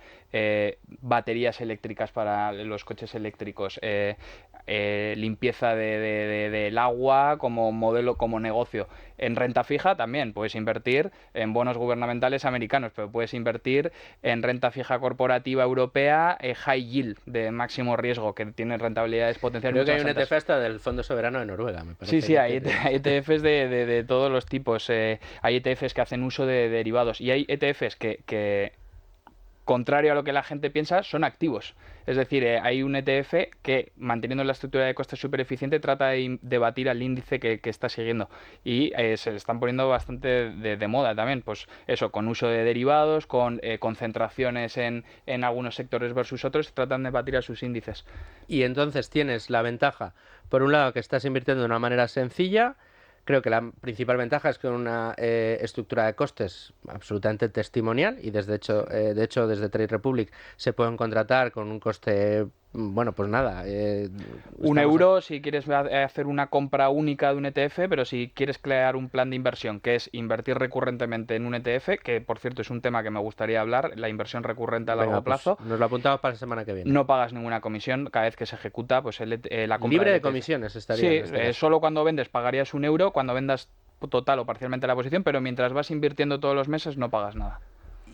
baterías eléctricas para los coches eléctricos, limpieza del agua como modelo, como negocio. En renta fija también puedes invertir en bonos gubernamentales americanos, pero puedes invertir en renta fija corporativa europea, high yield, de máximo riesgo, que tiene rentabilidades potenciales. Creo que hay un ETF hasta del Fondo Soberano de Noruega, me parece. Sí, hay ETFs de todos los tipos. Hay ETFs que hacen uso de derivados y hay ETFs que contrario a lo que la gente piensa, son activos. Es decir, hay un ETF que, manteniendo la estructura de costes súper eficiente, trata de batir al índice que está siguiendo. Y se están poniendo bastante de moda también. Pues eso, con uso de derivados, con concentraciones en algunos sectores versus otros, tratan de batir a sus índices. Y entonces tienes la ventaja, por un lado, que estás invirtiendo de una manera sencilla. Creo que la principal ventaja es que una estructura de costes absolutamente testimonial y de hecho desde Trade Republic se pueden contratar con un coste, bueno, pues nada. €1 si quieres hacer una compra única de un ETF, pero si quieres crear un plan de inversión, que es invertir recurrentemente en un ETF, que por cierto es un tema que me gustaría hablar, la inversión recurrente a largo plazo. Nos lo apuntamos para la semana que viene. No pagas ninguna comisión cada vez que se ejecuta pues la compra. Libre de ETF. comisiones estaría. Sí, solo cuando vendes pagarías €1, cuando vendas total o parcialmente la posición, pero mientras vas invirtiendo todos los meses no pagas nada.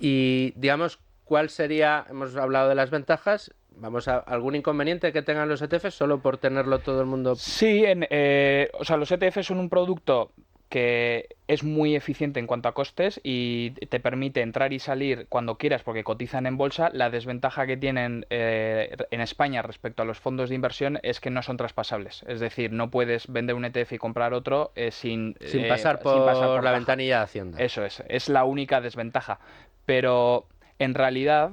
Y digamos, ¿cuál sería? Hemos hablado de las ventajas. Vamos a algún inconveniente que tengan los ETFs solo por tenerlo todo el mundo. Sí, o sea, los ETFs son un producto que es muy eficiente en cuanto a costes y te permite entrar y salir cuando quieras porque cotizan en bolsa. La desventaja que tienen en España respecto a los fondos de inversión es que no son traspasables. Es decir, no puedes vender un ETF y comprar otro sin pasar por la ventanilla de Hacienda. Eso es la única desventaja. Pero en realidad,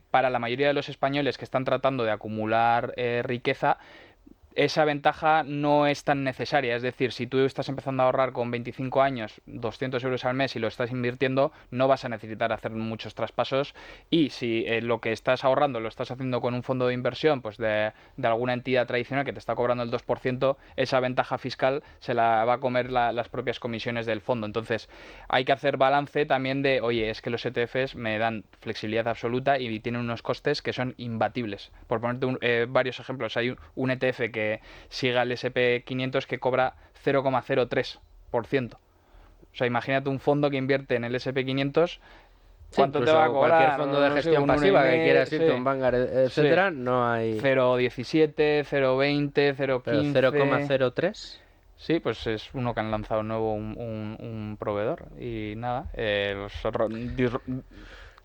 para la mayoría de los españoles que están tratando de acumular riqueza, esa ventaja no es tan necesaria. Es decir, si tú estás empezando a ahorrar con 25 años 200 euros al mes y lo estás invirtiendo, no vas a necesitar hacer muchos traspasos. Y si lo que estás ahorrando lo estás haciendo con un fondo de inversión pues de alguna entidad tradicional que te está cobrando el 2%, esa ventaja fiscal se la va a comer las propias comisiones del fondo. Entonces hay que hacer balance también de, oye, es que los ETFs me dan flexibilidad absoluta y tienen unos costes que son imbatibles. Por ponerte varios ejemplos, hay un ETF que siga el SP500 que cobra 0,03%. O sea, imagínate un fondo que invierte en el SP500, ¿cuánto te va a cobrar? Cualquier fondo de gestión pasiva que quieras irte, un Vanguard, etcétera, no hay. 0,17, 0,20, 0,15. 0,03. Sí, pues es uno que han lanzado nuevo un proveedor y nada,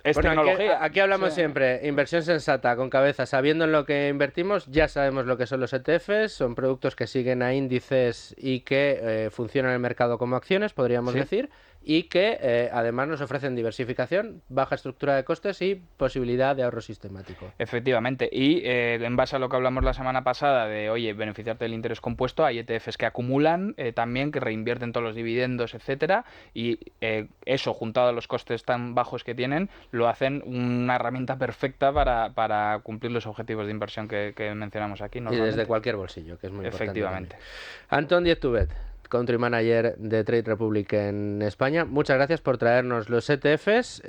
es bueno, tecnología. Aquí hablamos siempre, inversión sensata, con cabeza, sabiendo en lo que invertimos, ya sabemos lo que son los ETFs, son productos que siguen a índices y que funcionan en el mercado como acciones, podríamos decir, y que además nos ofrecen diversificación, baja estructura de costes y posibilidad de ahorro sistemático. Efectivamente, y en base a lo que hablamos la semana pasada de, oye, beneficiarte del interés compuesto, hay ETFs que acumulan también, que reinvierten todos los dividendos, etcétera, y eso, juntado a los costes tan bajos que tienen, lo hacen una herramienta perfecta para cumplir los objetivos de inversión que mencionamos aquí. Y desde cualquier bolsillo, que es muy importante. Efectivamente. Antón Diez-Tubet, Country Manager de Trade Republic en España. Muchas gracias por traernos los ETFs.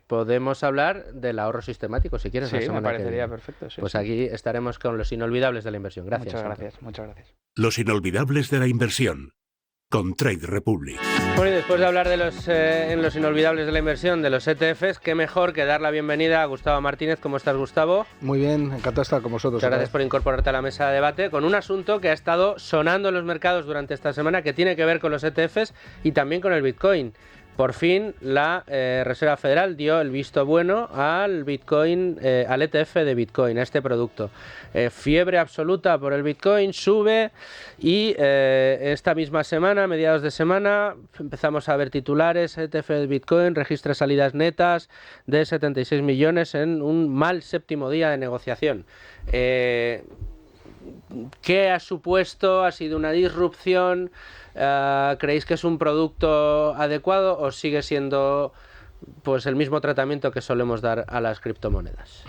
Podemos hablar del ahorro sistemático, si quieres. Sí, me parecería perfecto. Sí, pues aquí estaremos con los inolvidables de la inversión. Gracias. Muchas gracias. Los inolvidables de la inversión con Trade Republic. Bueno, y después de hablar de los inolvidables de la inversión, de los ETFs, qué mejor que dar la bienvenida a Gustavo Martínez. ¿Cómo estás, Gustavo? Muy bien, encantado de estar con vosotros. Muchas gracias por incorporarte a la mesa de debate con un asunto que ha estado sonando en los mercados durante esta semana, que tiene que ver con los ETFs y también con el Bitcoin. Por fin la Reserva Federal dio el visto bueno al Bitcoin, al ETF de Bitcoin, a este producto. Fiebre absoluta por el Bitcoin, sube y esta misma semana, mediados de semana, empezamos a ver titulares, ETF de Bitcoin registra salidas netas de 76 millones en un mal séptimo día de negociación. ¿Qué ha supuesto? ¿Ha sido una disrupción? ¿Creéis que es un producto adecuado o sigue siendo pues el mismo tratamiento que solemos dar a las criptomonedas?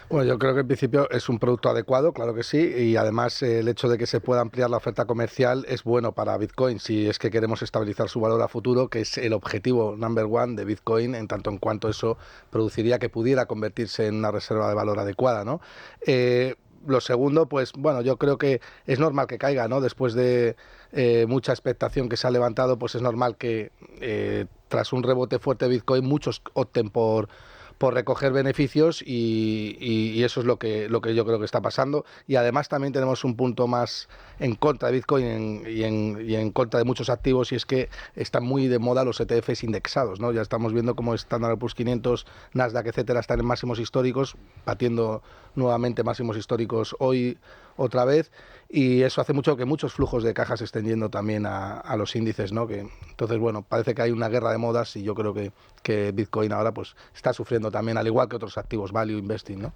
Bueno, yo creo que en principio es un producto adecuado, claro que sí, y además el hecho de que se pueda ampliar la oferta comercial es bueno para Bitcoin si es que queremos estabilizar su valor a futuro, que es el objetivo number one de Bitcoin, en tanto en cuanto eso produciría que pudiera convertirse en una reserva de valor adecuada, ¿no? Lo segundo, pues bueno, yo creo que es normal que caiga, ¿no? Después de mucha expectación que se ha levantado, pues es normal que tras un rebote fuerte de Bitcoin muchos opten por recoger beneficios y eso es lo que yo creo que está pasando. Y además también tenemos un punto más en contra de Bitcoin y en contra de muchos activos, y es que están muy de moda los ETFs indexados, ¿no? Ya estamos viendo cómo Standard & Poor's 500, Nasdaq, etcétera, están en máximos históricos, batiendo nuevamente máximos históricos hoy otra vez, y eso hace mucho que muchos flujos de caja se estén yendo también a los índices, ¿no? Entonces, bueno, parece que hay una guerra de modas y yo creo que Bitcoin ahora pues está sufriendo también, al igual que otros activos value investing, ¿no?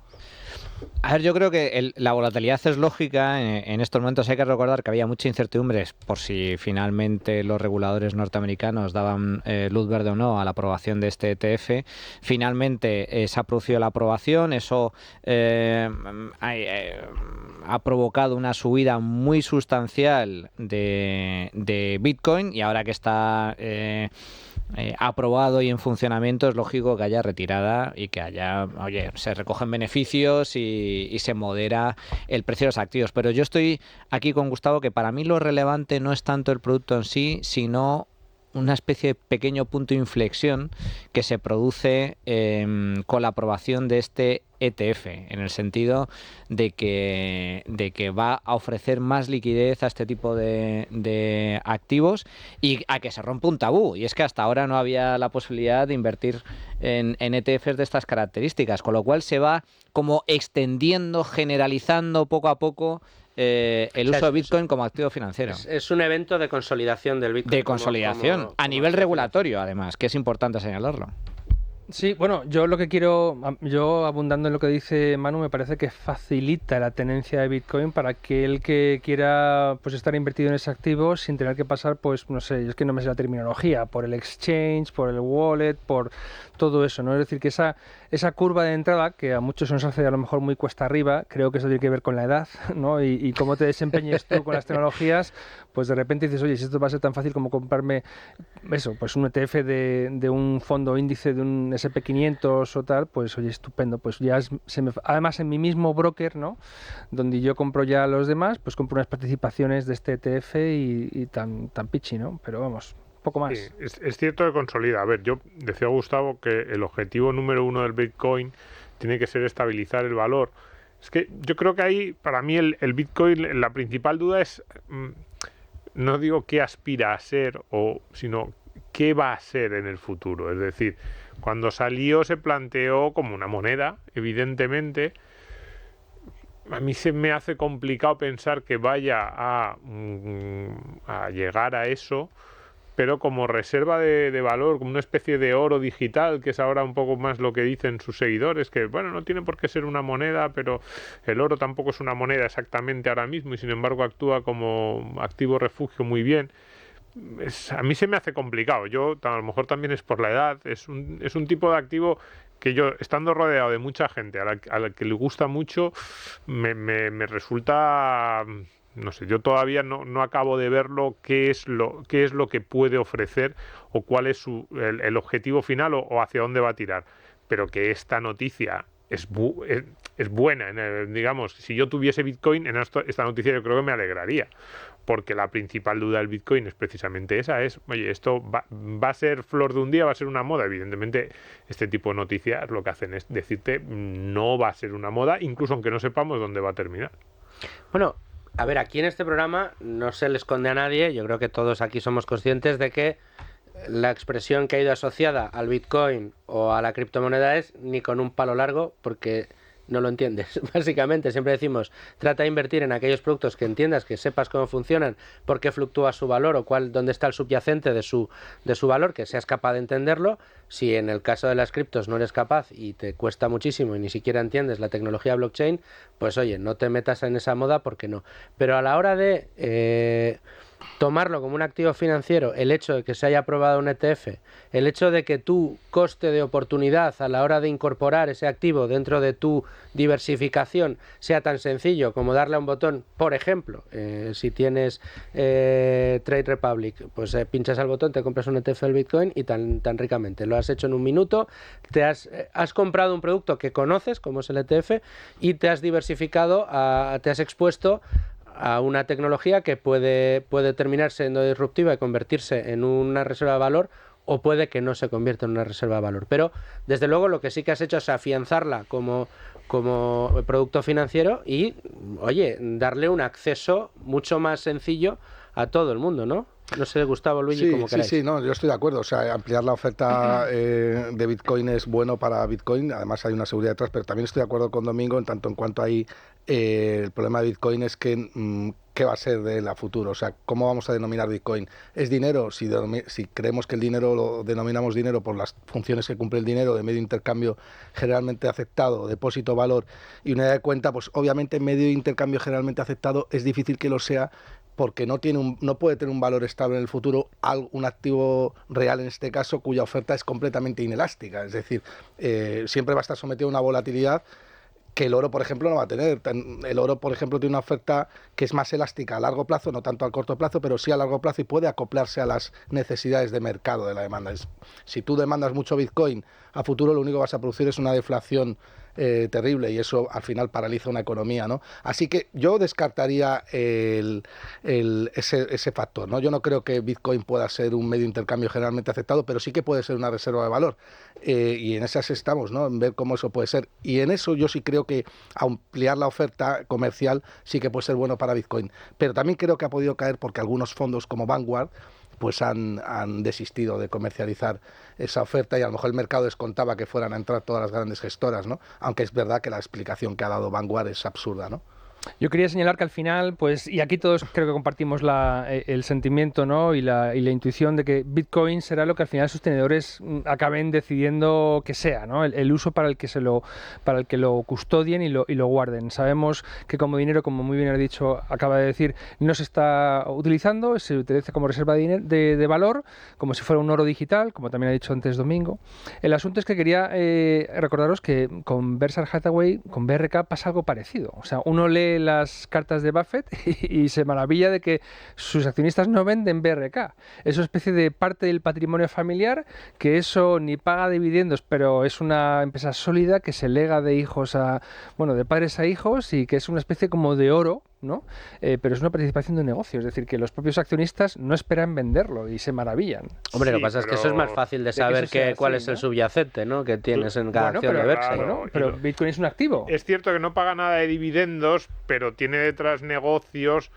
A ver, yo creo que la volatilidad es lógica. En estos momentos hay que recordar que había mucha incertidumbre por si finalmente los reguladores norteamericanos daban luz verde o no a la aprobación de este ETF. Finalmente se ha producido la aprobación, eso ha provocado una subida muy sustancial de Bitcoin, y ahora que está aprobado y en funcionamiento, es lógico que haya retirada y que se recogen beneficios y se modera el precio de los activos. Pero yo estoy aquí con Gustavo, que para mí lo relevante no es tanto el producto en sí, sino una especie de pequeño punto de inflexión que se produce con la aprobación de este ETF, en el sentido de que va a ofrecer más liquidez a este tipo de activos y a que se rompa un tabú. Y es que hasta ahora no había la posibilidad de invertir en ETFs de estas características, con lo cual se va como extendiendo, generalizando poco a poco el uso de Bitcoin como activo financiero. Es un evento de consolidación del Bitcoin. De consolidación, a nivel regulatorio, además, que es importante señalarlo. Sí, bueno, yo lo que quiero, abundando en lo que dice Manu, me parece que facilita la tenencia de Bitcoin para aquel que quiera pues estar invertido en ese activo sin tener que pasar, pues no sé, es que no me sé la terminología, por el exchange, por el wallet, por todo eso, ¿no? Es decir, que esa curva de entrada, que a muchos nos hace a lo mejor muy cuesta arriba, creo que eso tiene que ver con la edad, ¿no? Y cómo te desempeñes tú con las tecnologías, pues de repente dices, oye, si esto va a ser tan fácil como comprarme eso, pues un ETF de un fondo índice de un SP500 o tal, pues oye, estupendo, pues ya además en mi mismo broker, ¿no? Donde yo compro ya a los demás, pues compro unas participaciones de este ETF y tan pichi, ¿no? Pero vamos, poco más. Sí, es cierto que consolida. A ver, yo decía a Gustavo que el objetivo número uno del Bitcoin tiene que ser estabilizar el valor. Es que yo creo que ahí, para mí, el Bitcoin, la principal duda es, no digo qué aspira a ser, sino qué va a ser en el futuro. Es decir, cuando salió se planteó como una moneda, evidentemente. A mí se me hace complicado pensar que vaya a llegar a eso, pero como reserva de valor, como una especie de oro digital, que es ahora un poco más lo que dicen sus seguidores, que bueno, no tiene por qué ser una moneda, pero el oro tampoco es una moneda exactamente ahora mismo y sin embargo actúa como activo refugio muy bien. A mí se me hace complicado. Yo, a lo mejor también es por la edad, es un tipo de activo que yo, estando rodeado de mucha gente a la que le gusta mucho, me resulta... No sé, yo todavía no acabo de verlo qué es lo que puede ofrecer o cuál es el objetivo final o hacia dónde va a tirar. Pero que esta noticia es buena. Digamos, si yo tuviese Bitcoin, en esta noticia yo creo que me alegraría. Porque la principal duda del Bitcoin es precisamente esa, oye, esto va a ser flor de un día, va a ser una moda. Evidentemente, este tipo de noticias lo que hacen es decirte no va a ser una moda, incluso aunque no sepamos dónde va a terminar. Bueno, a ver, aquí en este programa no se le esconde a nadie, yo creo que todos aquí somos conscientes de que la expresión que ha ido asociada al Bitcoin o a la criptomoneda es ni con un palo largo, porque no lo entiendes. Básicamente, siempre decimos, trata de invertir en aquellos productos que entiendas, que sepas cómo funcionan, por qué fluctúa su valor o dónde está el subyacente de su valor, que seas capaz de entenderlo. Si en el caso de las criptos no eres capaz y te cuesta muchísimo y ni siquiera entiendes la tecnología blockchain, pues oye, no te metas en esa moda porque no. Pero a la hora de tomarlo como un activo financiero, el hecho de que se haya aprobado un ETF, el hecho de que tu coste de oportunidad a la hora de incorporar ese activo dentro de tu diversificación sea tan sencillo como darle a un botón, por ejemplo, si tienes Trade Republic, pues pinchas al botón, te compras un ETF del Bitcoin y tan ricamente. Lo has hecho en un minuto, has comprado un producto que conoces, como es el ETF, y te has diversificado, te has expuesto a una tecnología que puede terminar siendo disruptiva y convertirse en una reserva de valor o puede que no se convierta en una reserva de valor. Pero, desde luego, lo que sí que has hecho es afianzarla como producto financiero y, oye, darle un acceso mucho más sencillo a todo el mundo, ¿no? No sé, Gustavo, Luigi, como queráis. Sí, no, yo estoy de acuerdo. O sea, ampliar la oferta de Bitcoin es bueno para Bitcoin. Además, hay una seguridad detrás, pero también estoy de acuerdo con Domingo en tanto en cuanto hay el problema de Bitcoin es que ¿qué va a ser de él a futuro? O sea, ¿cómo vamos a denominar Bitcoin? ¿Es dinero? Si creemos que el dinero lo denominamos dinero por las funciones que cumple el dinero de medio de intercambio generalmente aceptado, depósito, valor y unidad de cuenta, pues obviamente medio de intercambio generalmente aceptado es difícil que lo sea porque no puede tener un valor estable en el futuro, un activo real en este caso, cuya oferta es completamente inelástica. Es decir, siempre va a estar sometido a una volatilidad que el oro, por ejemplo, no va a tener. El oro, por ejemplo, tiene una oferta que es más elástica a largo plazo, no tanto a corto plazo, pero sí a largo plazo y puede acoplarse a las necesidades de mercado de la demanda. Si tú demandas mucho Bitcoin a futuro, lo único que vas a producir es una deflación terrible y eso al final paraliza una economía, ¿no? Así que yo descartaría ese factor, ¿no? Yo no creo que Bitcoin pueda ser un medio de intercambio generalmente aceptado, pero sí que puede ser una reserva de valor y en esas estamos, ¿no? En ver cómo eso puede ser y en eso yo sí creo que ampliar la oferta comercial sí que puede ser bueno para Bitcoin, pero también creo que ha podido caer porque algunos fondos como Vanguard pues han desistido de comercializar esa oferta y a lo mejor el mercado descontaba que fueran a entrar todas las grandes gestoras, ¿no? Aunque es verdad que la explicación que ha dado Vanguard es absurda, ¿no? Yo quería señalar que al final, pues, y aquí todos creo que compartimos el sentimiento, ¿no? y la intuición de que Bitcoin será lo que al final sus tenedores acaben decidiendo que sea, ¿no? El uso para el que lo custodien y lo guarden. Sabemos que como dinero, como muy bien ha dicho, acaba de decir, no se está utilizando, se utiliza como reserva de valor, como si fuera un oro digital, como también ha dicho antes Domingo. El asunto es que quería recordaros que con Berkshire Hathaway, con BRK, pasa algo parecido. O sea, uno lee las cartas de Buffett y se maravilla de que sus accionistas no venden BRK. Es una especie de parte del patrimonio familiar que eso ni paga dividendos, pero es una empresa sólida que se lega de de padres a hijos y que es una especie como de oro, ¿no? Pero es una participación de un negocio, es decir, que los propios accionistas no esperan venderlo y se maravillan. Hombre, lo que pasa es que eso es más fácil de saber cuál es el subyacente, ¿no? Que tienes en cada acción de Berkshire. Claro, pero Bitcoin es un activo. Es cierto que no paga nada de dividendos, pero tiene detrás negocios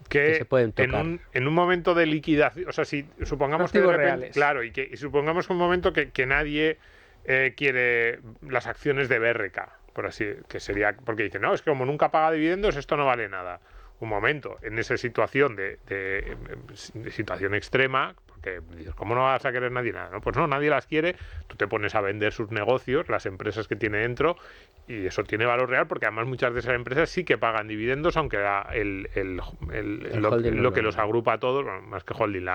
que se pueden tocar. En un momento de liquidación, o sea, si supongamos que de repente, reales. Claro, y supongamos que un momento que nadie quiere las acciones de BRK, por así que sería, porque dicen, no, es que como nunca paga dividendos, esto no vale nada. Un momento, en esa situación de situación extrema, porque dices, ¿cómo no vas a querer nadie nada? ¿No? Pues no, nadie las quiere, tú te pones a vender sus negocios, las empresas que tiene dentro, y eso tiene valor real, porque además muchas de esas empresas sí que pagan dividendos, aunque lo que los agrupa a todos, bueno, más que holding,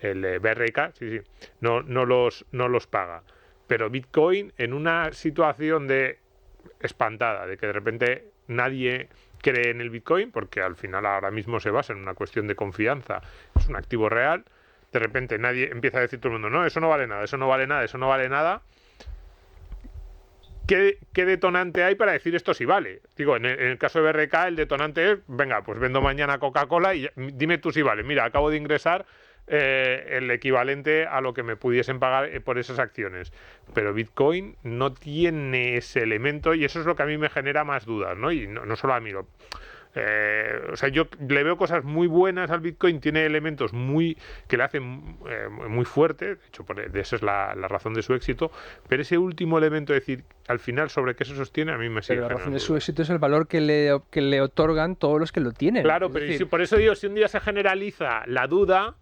el BRK, sí, no los paga. Pero Bitcoin, en una situación de espantada, de que de repente nadie cree en el Bitcoin, porque al final ahora mismo se basa en una cuestión de confianza, es un activo real, de repente nadie empieza a decir todo el mundo, no, eso no vale nada, eso no vale nada, eso no vale nada. ¿Qué detonante hay para decir esto sí vale? Digo, en el caso de BRK el detonante es, venga, pues vendo mañana Coca-Cola y dime tú si vale. Mira, acabo de ingresar el equivalente a lo que me pudiesen pagar por esas acciones. Pero Bitcoin no tiene ese elemento y eso es lo que a mí me genera más dudas, ¿no? Y no solo a mí. O sea, yo le veo cosas muy buenas al Bitcoin, tiene elementos que le hacen muy fuerte, de hecho, esa es la razón de su éxito, pero ese último elemento, es decir, al final sobre qué se sostiene, a mí me sigue generando. Pero la razón de su éxito es el valor que le otorgan todos los que lo tienen. Claro, pero por eso digo, si un día se generaliza la duda,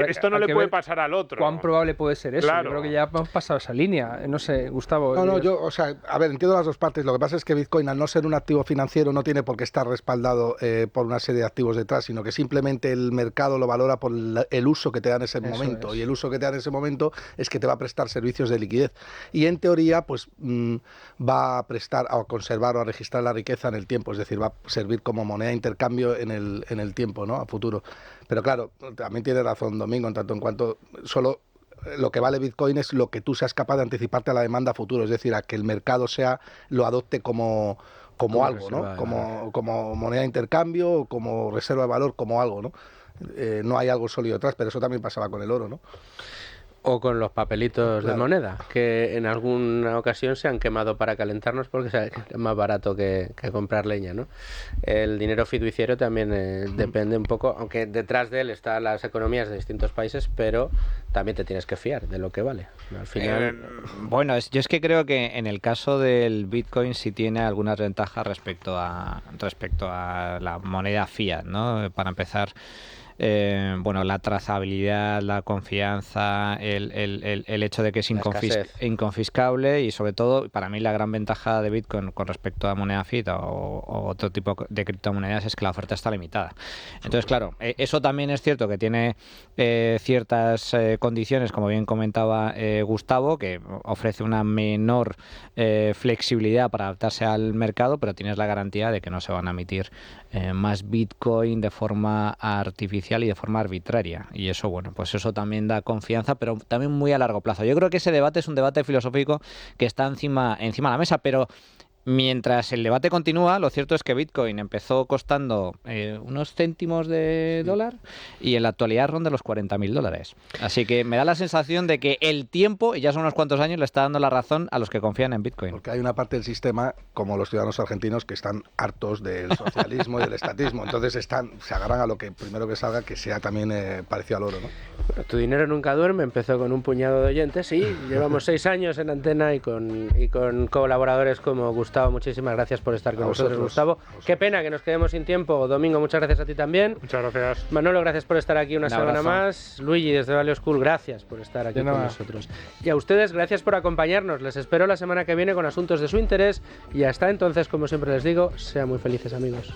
esto no le puede pasar al otro. ¿Cuán probable puede ser eso? Claro. Yo creo que ya hemos pasado esa línea. No sé, Gustavo. O sea, a ver, entiendo las dos partes. Lo que pasa es que Bitcoin, al no ser un activo financiero, no tiene por qué estar respaldado por una serie de activos detrás, sino que simplemente el mercado lo valora por el uso que te da en ese momento. Y el uso que te da en ese momento es que te va a prestar servicios de liquidez. Y en teoría, pues va a prestar, a conservar o a registrar la riqueza en el tiempo. Es decir, va a servir como moneda de intercambio en el tiempo, ¿no? A futuro. Pero claro, también tiene razón Domingo, en tanto en cuanto solo lo que vale Bitcoin es lo que tú seas capaz de anticiparte a la demanda a futuro, es decir, a que el mercado lo adopte como algo, ¿no? Como moneda de intercambio, como reserva de valor, como algo, ¿no? No hay algo sólido detrás, pero eso también pasaba con el oro, ¿no? O con los papelitos de moneda, que en alguna ocasión se han quemado para calentarnos porque es más barato que comprar leña, ¿no? El dinero fiduciario también depende un poco, aunque detrás de él están las economías de distintos países, pero también te tienes que fiar de lo que vale. Al final... Bueno, yo es que creo que en el caso del Bitcoin sí tiene algunas ventajas respecto a la moneda fiat, ¿no? Para empezar... bueno, la trazabilidad, la confianza, el hecho de que es inconfiscable y sobre todo, para mí la gran ventaja de Bitcoin con respecto a moneda fiat o otro tipo de criptomonedas es que la oferta está limitada. Entonces, claro, eso también es cierto que tiene ciertas condiciones, como bien comentaba Gustavo, que ofrece una menor flexibilidad para adaptarse al mercado, pero tienes la garantía de que no se van a emitir más Bitcoin de forma artificial y de forma arbitraria, y eso, bueno, pues eso también da confianza, pero también muy a largo plazo. Yo creo que ese debate es un debate filosófico que está encima de la mesa, pero mientras el debate continúa, lo cierto es que Bitcoin empezó costando unos céntimos de dólar y en la actualidad ronda los $40.000. Así que me da la sensación de que el tiempo, y ya son unos cuantos años, le está dando la razón a los que confían en Bitcoin. Porque hay una parte del sistema, como los ciudadanos argentinos, que están hartos del socialismo y del estatismo. Entonces se agarran a lo que primero que salga, que sea también parecido al oro, ¿no? Bueno, Tu dinero nunca duerme, empezó con un puñado de oyentes y llevamos 6 años en antena y con colaboradores como Gustavo. Muchísimas gracias por estar con nosotros, Gustavo. Qué pena que nos quedemos sin tiempo. Domingo, muchas gracias a ti también. Muchas gracias. Manolo, gracias por estar aquí una semana más. Luigi, desde Value School, gracias por estar aquí con nosotros. Y a ustedes, gracias por acompañarnos. Les espero la semana que viene con asuntos de su interés y hasta entonces, como siempre les digo, sean muy felices, amigos.